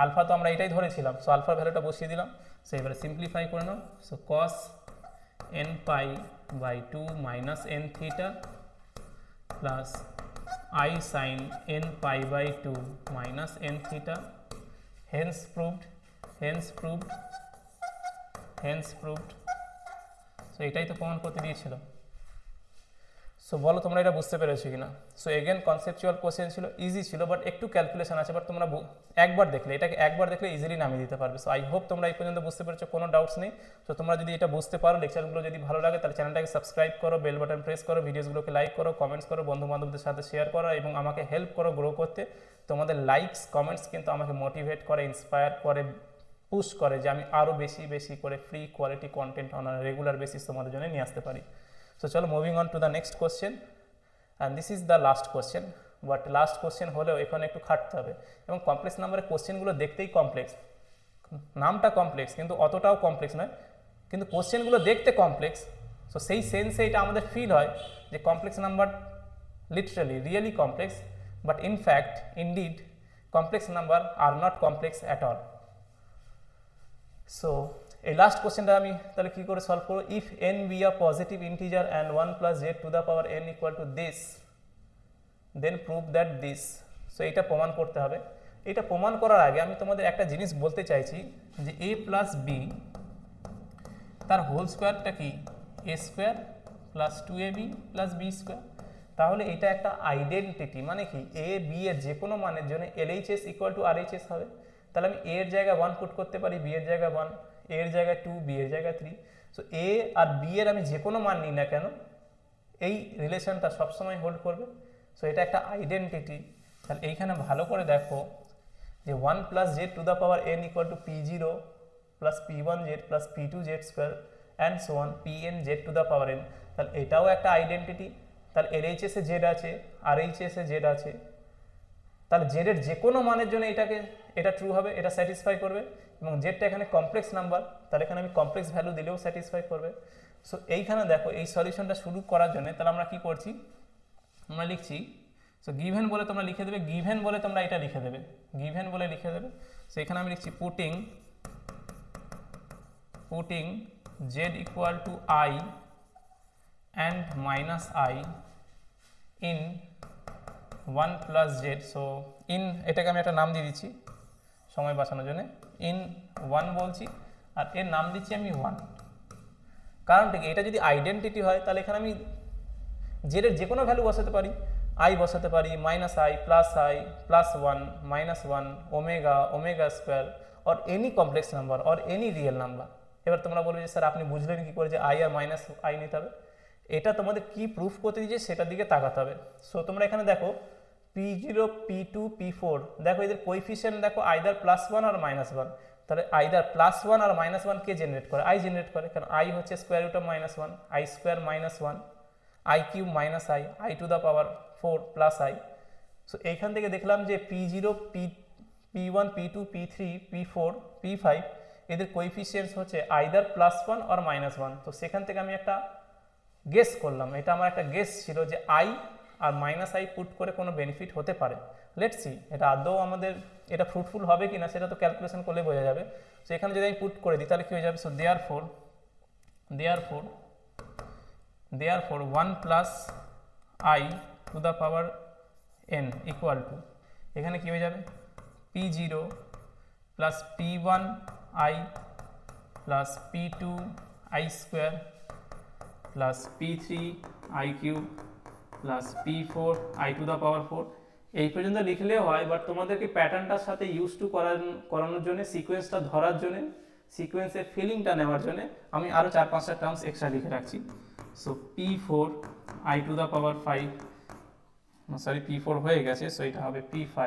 alpha তো আমরা এটাই ধরেছিলাম, সো আলফার ভ্যালুটা বসিয়ে দিলাম। সো এবারে সিম্পলিফাই করে নাও, so cos n pi by two minus n theta plus i sine n pi by two minus n theta, hence proved, hence proved, hence proved. So এটাই তো প্রমাণ করতে দিয়েছিল। সো বলো তোমরা এটা বুঝতে পেরেছো কিনা। সো এগেন কনসেপচুয়াল কোশ্চেন ছিল, ইজি ছিল, বাট একটু ক্যালকুলেশন আছে, বাট তোমরা একবার দেখলে, এটাকে একবার দেখলে ইজিলি নামিয়ে দিতে পারবে। সো আই হোপ তোমরা এই পর্যন্ত বুঝতে পেরেছো, কোনো ডাউটস নেই। সো তোমরা যদি এটা বুঝতে পারো, লেকচারগুলো যদি ভালো লাগে তাহলে চ্যানেলটাকে সাবস্ক্রাইব করো, বেল বাটন প্রেস করো, ভিডিওসগুলোকে লাইক করো, কমেন্টস করো, বন্ধু বান্ধবদের সাথে শেয়ার করো এবং আমাকে হেল্প করো গ্রো করতে। তোমাদের লাইকস কমেন্টস কিন্তু আমাকে মোটিভেট করে, ইন্সপায়ার করে, পুশ করে যে আমি আরও বেশি বেশি করে free quality content on regular basis তোমাদের জন্য নিয়ে আসতে পারি। সো চলো moving on to the next question, and this is the last question. But last question হলেও এখানে একটু খাটতে হবে, এবং কমপ্লেক্স নাম্বারের কোশ্চেনগুলো দেখতেই কমপ্লেক্স, নামটা কমপ্লেক্স কিন্তু অতটাও কমপ্লেক্স নয়, কিন্তু কোশ্চেনগুলো দেখতে কমপ্লেক্স। সো সেই সেন্সে এটা আমাদের ফিল হয় যে complex number literally really complex, but in fact indeed complex number আর not complex at all. So এই লাস্ট কোশ্চেনটা আমি তাহলে কী করে সলভ করবো, if n be a positive integer and 1 plus z to the power n equal to this then prove that this. So এটা প্রমাণ করতে হবে। এটা প্রমাণ করার আগে আমি তোমাদের একটা জিনিস বলতে চাইছি যে এ প্লাস বি তার হোল স্কোয়ারটা কি a square plus 2ab plus b square, তাহলে এটা একটা আইডেন্টিটি, মানে কি এ বি এর যে কোনো মানের জন্য LHS ইকুয়াল টু RHS হবে। তাহলে আমি এর জায়গায় 1 পুট করতে পারি, বি এর জায়গায় 1, এর জায়গায় 2, বি এর জায়গায় 3। সো এ আর বি এর আমি যে কোনো মান নিই না কেন এই রিলেশনটা সবসময় হোল্ড করবে। সো এটা একটা আইডেন্টিটি। তাহলে এইখানে ভালো করে দেখো যে 1 plus z to the power n equal two P0 plus P1Z plus P2Z square and so on Pn Z to the power N. তাহলে এটাও একটা আইডেন্টিটি। তাহলে LHS এ জেড আছে, RHS এ জেড আছে, তাহলে জেডের যে কোনো মানের জন্য এটা ট্রু হবে, এটা স্যাটিসফাই করবে। এবং জেডটা এখানে কমপ্লেক্স নাম্বার, তাহলে এখানে আমি কমপ্লেক্স ভ্যালু দিলেও স্যাটিসফাই করবে। সো এইখানে দেখো এই সলিউশনটা শুরু করার জন্য তাহলে আমরা কি করছি, আমরা লিখছি সো গিভেন বলে তোমরা লিখে দেবে, গিভেন বলে তোমরা এটা লিখে দেবে, গিভেন বলে লিখে দেবে। সো এখানে আমি লিখছি putting Z equal two I and minus I in 1 plus z. So in এটাকে আমি একটা নাম দিয়ে দিচ্ছি সময় বাঁচানোর জন্য, ইন 1 বলছি আর এর নাম দিচ্ছি আমি 1। কারণটা কি, এটা যদি আইডেন্টিটি হয় তাহলে এখানে আমি জেডের যে কোনো ভ্যালু বসাতে পারি, আই বসাতে পারি, minus I plus 1 minus 1 omega square or any complex number or any real number. এবার তোমরা বলবে যে স্যার আপনি বুঝলেন কী করে যে আই আর মাইনাস আই নিতে হবে, এটা তোমাদের কি প্রুফ করতে দিয়েছে সেটার দিকে তাকাতে হবে। সো তোমরা এখানে দেখো P0 P2 P4 দেখো এদের কোএফিসিয়েন্ট দেখো আইদার +1 আর -1, তাহলে আইদার +1 আর -1 কে জেনারেট করে, আই জেনারেট করে, কারণ আই হচ্ছে square root of -1, i square -1, i cube minus i to the power 4 plus i. So এইখান থেকে দেখলাম যে P0 P1 P2 P3 P4 P5 এদের কোএফিসিয়েন্টস হচ্ছে আইদার +1 আর -1। তো সেখান থেকে আমি একটা গেস করলাম, এটা আমার একটা গেস ছিল যে আই আর মাইনাস আই পুট করে কোনো বেনিফিট হতে পারে। লেটস সি এটা আদৌ আমাদের এটা ফ্রুটফুল হবে কিনা সেটা তো ক্যালকুলেশন করলে বোঝা যাবে। সো এখানে যদি আমি পুট করে দিই তাহলে কী হয়ে যাবে, so therefore 1 plus I to the power n equal two, এখানে কী হয়ে যাবে P0 plus P1 I plus P2 I square plus P3 I cube plus P4 I to the power 4। এই পর্যন্ত লিখলেও হয়, বাট তোমাদেরকে প্যাটার্নটার সাথে ইউজ টু করানোর জন্য, সিকোয়েন্সটা ধরার জন্য, সিকোয়েন্সের ফিলিংটা নেওয়ার জন্য আমি আরও 4-5টা টার্মস এক্সট্রা লিখে রাখছি। So P4 I to the power 5, sorry P4 হয়ে গেছে, সো এটা হবে P5।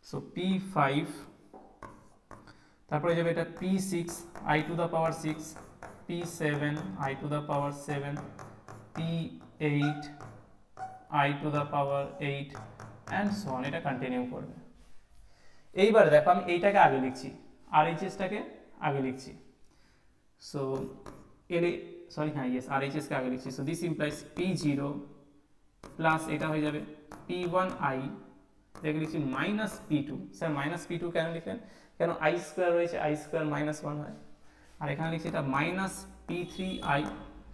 সো P5 তারপরে যাবে এটা p6 i to the power 6, p7 i to the power 7, p8 i to the power 8 and so on, এটা কন্টিনিউ করবে। এইবার দেখো আমি এইটাকে আগে লিখছি, RHSটাকে আগে লিখছি। সো RHSকে আগে লিখছি। So this implies p0 plus এটা হয়ে যাবে p1i, এটাকে লিখছি minus p2। Sir minus p2 কেন লিখলেন? কেন i স্কোয়ার রয়েছে, i স্কোয়ার মাইনাস 1 হয়। আর এখানে লিখছি এটা মাইনাস p3i,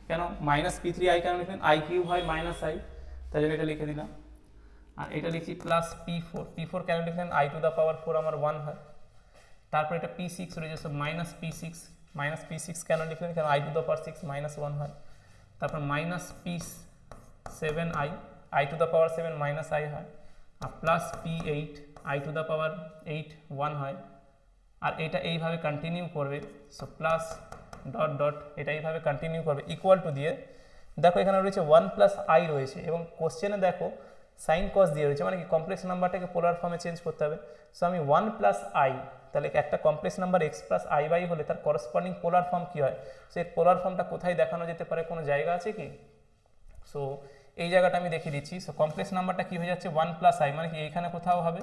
কেন মাইনাস p3i কেন লিখলেন? i কিউব হয় মাইনাস i, তাই জন্য এটা লিখে দিলাম। আর এটা লিখছি প্লাস p4 কেন লিখলেন? i টু দ্য পাওয়ার 4 আমার 1 হয়। তারপর এটা p6 রয়েছে, সো মাইনাস p6 কেন লিখলেন? কেন i to the power 6 minus 1 হয়। তারপর minus p7i, i to the power 7 minus i হয়। আর plus p8 i to the power 8 1 হয়। আর এটা এইভাবে কন্টিনিউ করবে। সো প্লাস ডট ডট এটা এইভাবে কন্টিনিউ করবে ইকুয়াল টু দিয়ে, দেখো এখানে রয়েছে 1 প্লাস i রয়েছে এবং কোশ্চেনে দেখো সাইন কস দিয়ে রয়েছে, মানে কি কমপ্লেক্স নাম্বারটাকে পোলার ফর্মে চেঞ্জ করতে হবে। সো আমি 1 প্লাস i, তাহলে একটা complex number x plus i by হলে তার করসপন্ডিং পোলার ফর্ম কী হয়? সো এর পোলার ফর্মটা কোথায় দেখানো যেতে পারে, কোনো জায়গা আছে কি? সো এই জায়গাটা আমি দেখিয়ে দিচ্ছি। সো কমপ্লেক্স নাম্বারটা কী হয়ে যাচ্ছে? 1 প্লাস i, মানে কি এইখানে কোথাও হবে।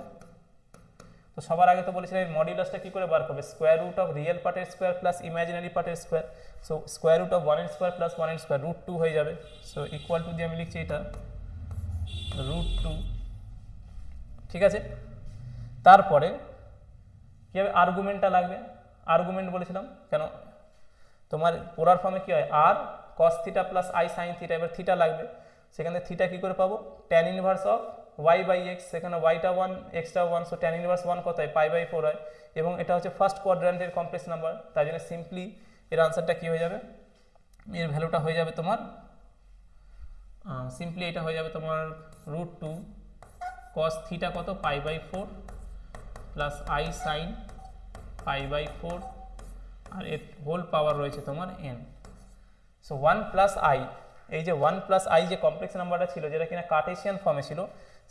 তো সবার আগে তো বলেছিলাম এই মডিউলাসটা কী করে বার করবে? স্কোয়ার রুট অফ রিয়েল পার্টের স্কোয়ার প্লাস ইমাজিনারি পার্টের square. So square root of 1 এর স্কোয়ার প্লাস 1 এর স্কোয়ার √2 হয়ে যাবে। সো ইকুয়াল টু দিয়ে আমি লিখছি এটা √2, ঠিক আছে। তারপরে কী হবে? আর্গুমেন্টটা লাগবে। আর্গুমেন্ট বলেছিলাম কেন, তোমার পোলার ফর্মে কী হয়? আর cos theta plus i sine theta, এবার থিটা লাগবে। সেখানে থিটা কী করে পাবো? Tan inverse of y by x, সেখানে ওয়াইটা 1 এক্সটা 1, সো ট্যান ইনভার্স 1 কত হয়? π/4 হয়। এবং এটা হচ্ছে ফার্স্ট কোয়াড্র্যান্টের কমপ্লেক্স নাম্বার, তাই জন্য সিম্পলি এর আনসারটা কী হয়ে যাবে? এর ভ্যালুটা হয়ে যাবে তোমার সিম্পলি এটা হয়ে যাবে তোমার √2 cos থিটা কত? π/4 প্লাস আই সাইন π/4, আর এর হোল পাওয়ার রয়েছে তোমার n। সো 1 প্লাস আই, এই যে 1 প্লাস আই যে কমপ্লেক্স নাম্বারটা ছিল যেটা কিনা কার্টেসিয়ান ফর্মে ছিল,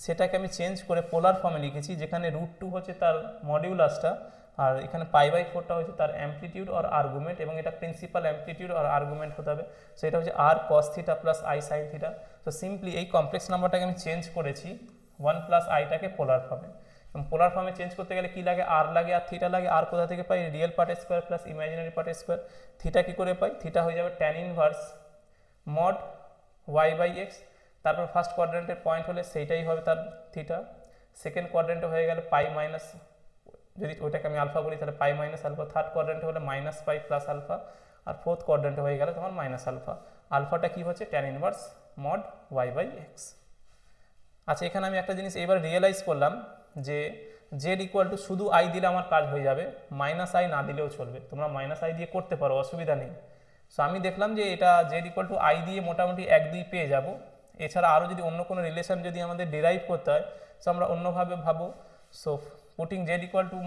সেটাকে আমি চেঞ্জ করে পোলার ফর্মে লিখেছি, যেখানে √2 হচ্ছে তার মডিউলাসটা, আর এখানে π/4টা হচ্ছে তার অ্যামপ্লিটিউড আর আর্গুমেন্ট, এবং এটা প্রিন্সিপাল অ্যামপ্লিটিউড আর আর্গুমেন্ট হতে হবে। সো এটা হচ্ছে আর cos theta plus i sine theta. তো সিম্পলি এই কমপ্লেক্স নাম্বারটাকে আমি চেঞ্জ করেছি 1 প্লাস আইটাকে পোলার ফর্মে। এবং পোলার ফর্মে চেঞ্জ করতে গেলে কী লাগে? আর লাগে আর থিটা লাগে। আর কোথা থেকে পাই? রিয়েল পার্টের স্কোয়ার প্লাস ইমাজিনারি পার্টের স্কোয়ার। থিটা কী করে পাই? থিটা হয়ে যাবে tan inverse mod y by x. তারপর ফার্স্ট কোয়াড্রেন্টের পয়েন্ট হলে সেইটাই হবে তার থিটা। সেকেন্ড কোয়াড্রেন্টে হয়ে গেলে পাই মাইনাস, যদি ওইটাকে আমি আলফা বলি তাহলে পাই মাইনাস আলফা। থার্ড কোয়াড্রেন্টে হলে মাইনাস পাই প্লাস আলফা। আর ফোর্থ কোয়াড্রেন্টে হয়ে গেলে তোমার মাইনাস আলফা। আলফাটা কী হচ্ছে? Tan inverse mod y by x. আচ্ছা, এখানে আমি একটা জিনিস এবার রিয়েলাইজ করলাম যে জেড ইকুয়াল টু শুধু আই দিলে আমার কাজ হয়ে যাবে, মাইনাস আই না দিলেও চলবে। তোমরা মাইনাস আই দিয়ে করতে পারো, অসুবিধা নেই। সো আমি দেখলাম যে এটা জেড ইকুয়াল টু আই দিয়ে মোটামুটি 1-2 পেয়ে যাব। এছাড়া আরও যদি অন্য কোনো রিলেশন যদি আমাদের ডিরাইভ করতে হয়, সো আমরা অন্যভাবে ভাবো। So putting Z equal two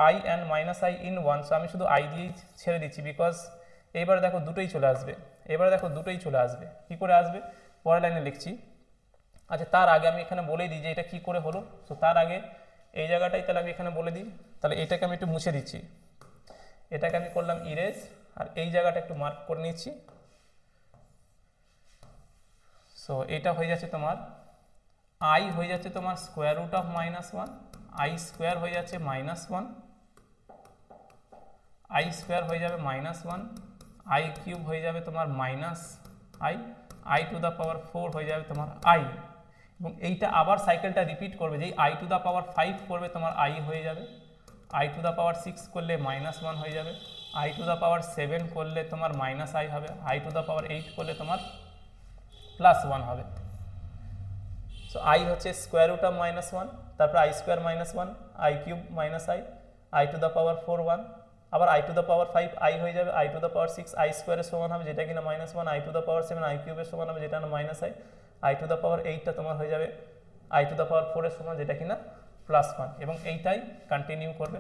I and minus I in 1, so আমি শুধু আই দিয়েই ছেড়ে দিচ্ছি, বিকজ এবার দেখো দুটোই চলে আসবে। কী করে আসবে? পরের লাইনে লিখছি। আচ্ছা, তার আগে আমি এখানে বলে দিই যে এটা কী করে হলো। সো তার আগে এই জায়গাটাই তাহলে আমি এখানে বলে দিই। তাহলে এটাকে আমি একটু মুছে দিচ্ছি, এটাকে আমি করলাম ইরেজ, আর এই জায়গাটা একটু মার্ক করে নিচ্ছি। সো এটা হয়ে যাচ্ছে তোমার আই হয়ে যাচ্ছে তোমার square root of -1, i square হয়ে যাচ্ছে -1, আই স্কোয়ার হয়ে যাবে -1, আই কিউব হয়ে যাবে তোমার minus i to the power 4 হয়ে যাবে তোমার আই। এবং এইটা আবার সাইকেলটা রিপিট করবে, যেই আই টু দ্য পাওয়ার 5 করবে তোমার আই হয়ে যাবে, আই টু দ্য পাওয়ার 6 করলে -1 হয়ে যাবে, আই টু দ্য পাওয়ার 7 করলে তোমার মাইনাস আই হবে, আই টু দ্য পাওয়ার 8 করলে তোমার +1 হবে। সো আই হচ্ছে স্কোয়ার রুট অফ -1, তারপর I square -1, i cube minus i to the power 4 1, আবার I to the power 5 I হয়ে যাবে, I to the power 6 I স্কোয়ারের সমান হবে যেটা কিনা -1, I to the power 7 I কিউবের সমান হবে যেটা না আই টু দ্য পাওয়ার 8টা তোমার হয়ে যাবে আই টু দ্য পাওয়ার 4 এর সমান যেটা কিনা +1, এবং এইটাই কন্টিনিউ করবে।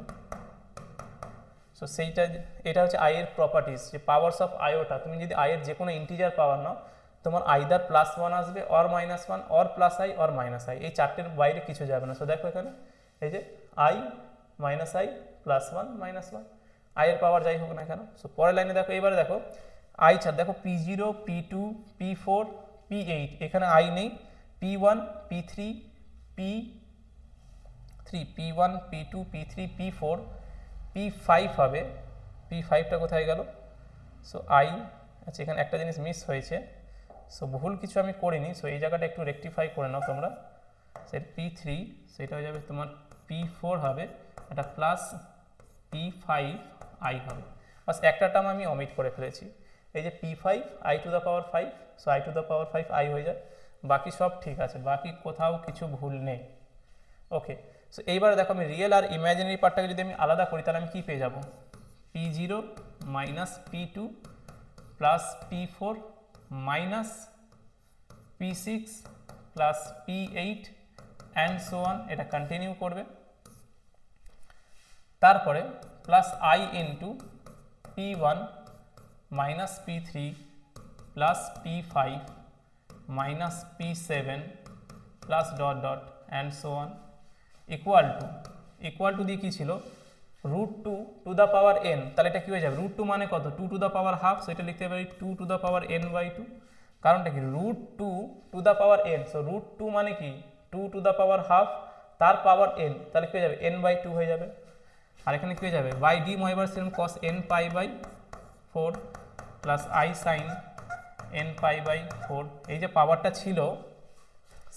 সো এটা হচ্ছে আই এর প্রপার্টিজ, যে পাওয়ার্স অফ আইওটা। তুমি যদি আই এর যে কোনো ইন্টিজার পাওয়ার নাও, তোমার আইদার +1 আসবে, or -1, or plus I, or minus I, এই চারটের বাইরে কিছু যাবে না। সো দেখো এখানে এই যে আই, -i, +1, -1, আই এর পাওয়ার যাই হোক না কেন। সো পরের লাইনে দেখো, এবারে দেখো আই ছাড়, দেখো P0 P2 P4 P8, এখানে আই নেই, P1 P3 P3 P1 P2 P3 P4 P5 হবে, P5টা কোথায় গেল? সো আই, আচ্ছা এখানে একটা জিনিস মিস হয়েছে, সো ভুল কিছু আমি করিনি, সো এই জায়গাটা একটু রেকটিফাই করে নাও তোমরা। সেটা P3, সেটা হয়ে যাবে তোমার P4 হবে, এটা প্লাস P5 আই হবে। বাস একটা টার্ম আমি অমিট করে ফেলেছি, এই যে P5 I to the power 5, so I to the power 5 I হয়ে যায়, বাকি সব ঠিক আছে, বাকি কোথাও কিছু ভুল নেই। ওকে, সো এইবার দেখো আমি রিয়েল আর ইমাজিনারি পার্টটাকে যদি আমি আলাদা করি তাহলে আমি কী পেয়ে যাব? P0 minus P2 plus P4 minus P6 plus P8 and so on, এটা কন্টিনিউ করবে। তারপরে plus i into P1 minus P3 plus P5 minus P7 plus dot dot and so on equal to দিয়ে কী ছিল? √2 to the power n, তাহলে এটা কী হয়ে যাবে? √2 মানে কত? 2 to the power half, so এটা লিখতে পারি 2 টু দ্য পাওয়ার n/2, কারণটা কি? √2 to the power n, so √2 মানে কি? 2 টু দ্য পাওয়ার হাফ তার পাওয়ার n, তাহলে কী হয়ে যাবে? n/2 হয়ে যাবে। আর এখানে কী হয়ে যাবে? By de Moivre theorem cos n π/4 plus i sine n π/4, এই যে পাওয়ারটা ছিল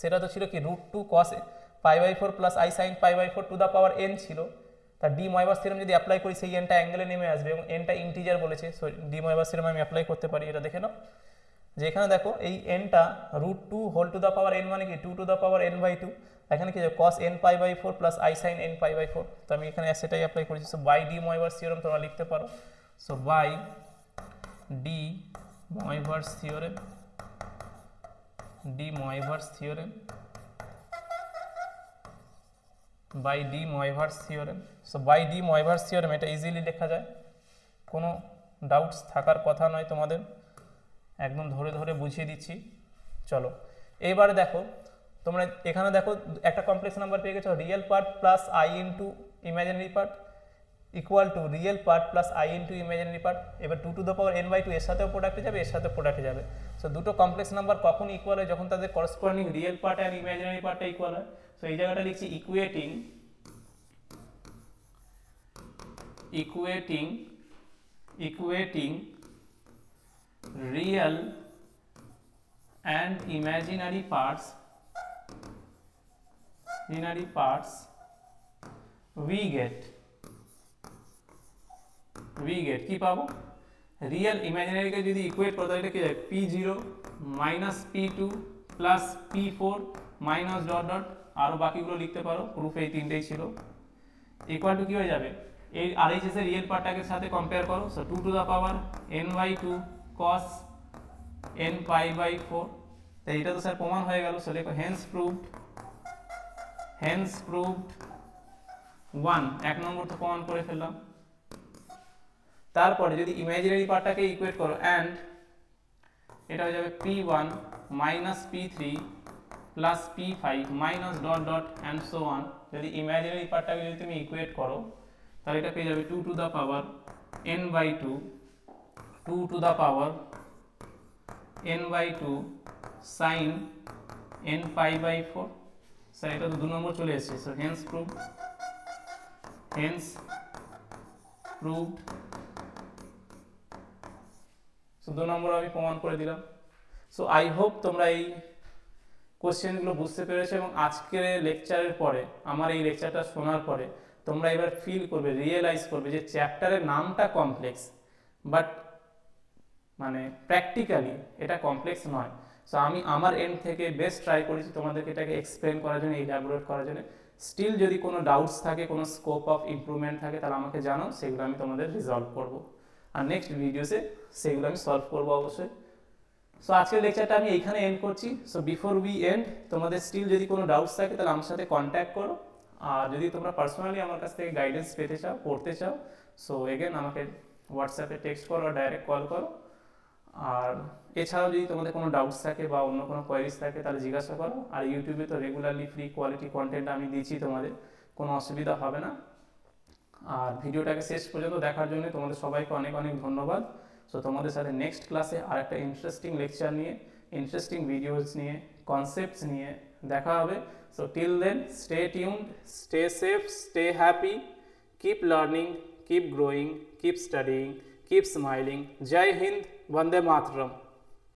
সেটা তো ছিল কি? √2 cos π/4 plus i sine π/4 to the power n ছিল, তার ডি ময়বার সিরম যদি অ্যাপ্লাই করি সেই এনটা অ্যাঙ্গেলে নেমে আসবে এবং এনটা ইন্টিজার বলেছে, সো ডি ময়বার সিরম আমি অ্যাপ্লাই করতে পারি। এটা দেখে নাও যে এখানে দেখো এই এনটা √2 whole to the power n মানে কি? 2 টু দ্য পাওয়ার n/2, এখানে কি যাবে? cos n π/4 plus i sine n π/4, তো আমি এখানে সেটাই অ্যাপ্লাই করেছি। So by de Moivre theorem তোমরা লিখতে পারো, so by de Moivre theorem, de Moivre theorem, by de Moivre's theorem. So by de Moivre's theorem এটা ইজিলি লেখা যায়, কোনো ডাউটস থাকার কথা নয় তোমাদের, একদম ধরে ধরে বুঝিয়ে দিচ্ছি। চলো এইবারে দেখো তোমরা এখানে দেখো একটা কমপ্লেক্স নাম্বার পেয়ে গেছো, real part plus i into imaginary part equal to real part plus i into imaginary part. এবার 2 টু দ্য পাওয়ার n/2 এর সাথেও প্রোডাক্টে যাবে, এর সাথেও প্রোডাক্টে যাবে। সো দুটো কমপ্লেক্স নাম্বার কখন ইকুয়াল হয়? যখন তাদের corresponding real part and imaginary পার্টটা ইকুয়াল হয়। সো এই জায়গাটা লিখছি equating real and imaginary parts we get কি পাবো? রিয়েল ইমাজিনারিকে যদি ইকুয়েট করতে হয় এটা কি যায়? P0 minus P2 plus P4 minus dot dot, আরও বাকিগুলো লিখতে পারো, প্রুফ এই তিনটেই ছিল। ইকুয়াল টু কি হয়ে যাবে? এই RHS এর রিয়েল পার্টটাকে সাথে কম্পেয়ার করো, so 2 to the power n/2 cos n π/4, তাই এটা তো স্যার প্রমাণ হয়ে গেল। সো দেখো হেন্স প্রুভড 1, এক নম্বর তো প্রমাণ করে ফেললাম। তারপরে যদি ইমাজিনারি পার্টটাকে ইকুয়েট করো অ্যান্ড এটা হয়ে যাবে P1 minus P3 plus P5 minus dot dot and so on, যদি ইমাজিনারি পার্টটাকে যদি তুমি ইকুয়েট করো তাহলে এটা পেয়ে যাবে 2 to the power n/2 2 to the power n/2 sine n π/4, sir এটা তো 2 নম্বর চলে এসেছে। So hence proved, so 2 number আমি প্রমাণ করে দিলাম। সো আই হোপ তোমরা এই কোশ্চেনগুলো বুঝতে পেরেছো এবং আজকের লেকচারের পরে, আমার এই লেকচারটা শোনার পরে তোমরা এবার ফিল করবে, রিয়েলাইজ করবে যে চ্যাপ্টারের নামটা কমপ্লেক্স, বাট মানে প্র্যাকটিক্যালি এটা কমপ্লেক্স নয়। সো আমি আমার এন্ড থেকে বেস্ট ট্রাই করেছি তোমাদেরকে এটাকে এক্সপ্লেন করার জন্য, ইলাবোরেট করার জন্য। স্টিল যদি কোনো ডাউটস থাকে, কোনো স্কোপ অফ ইমপ্রুভমেন্ট থাকে তাহলে আমাকে জানাও, সেগুলো আমি তোমাদের রিজলভ করব, আর নেক্সট ভিডিওসে সেগুলো আমি সলভ করবো অবশ্যই। সো আজকের লেকচারটা আমি এইখানে এন্ড করছি। সো বিফোর উই এন্ড, তোমাদের স্টিল যদি কোনো ডাউটস থাকে তাহলে আমার সাথে কন্ট্যাক্ট করো, আর যদি তোমরা পার্সোনালি আমার কাছ থেকে গাইডেন্স পেতে চাও, পড়তে চাও, সো এগেন আমাকে হোয়াটসঅ্যাপে টেক্সট করো, ডাইরেক্ট কল করো। আর এছাড়াও যদি তোমাদের কোনো ডাউটস থাকে বা অন্য কোনো কোয়ারিজ থাকে তাহলে জিজ্ঞাসা করো। আর ইউটিউবে তো রেগুলারলি ফ্রি কোয়ালিটি কন্টেন্ট আমি দিচ্ছি, তোমাদের কোনো অসুবিধা হবে না। আর ভিডিওটাকে শেষ পর্যন্ত দেখার জন্য তোমাদের সবাইকে অনেক অনেক ধন্যবাদ। সো তোমাদের সাথে নেক্সট ক্লাসে আর একটা ইন্টারেস্টিং লেকচার নিয়ে, ইন্টারেস্টিং ভিডিওস নিয়ে, কনসেপ্টস নিয়ে দেখা হবে। So till then, stay tuned, stay safe, stay happy, keep learning, keep growing, keep studying, keep smiling. জয় হিন্দ, বন্দে মাতরম।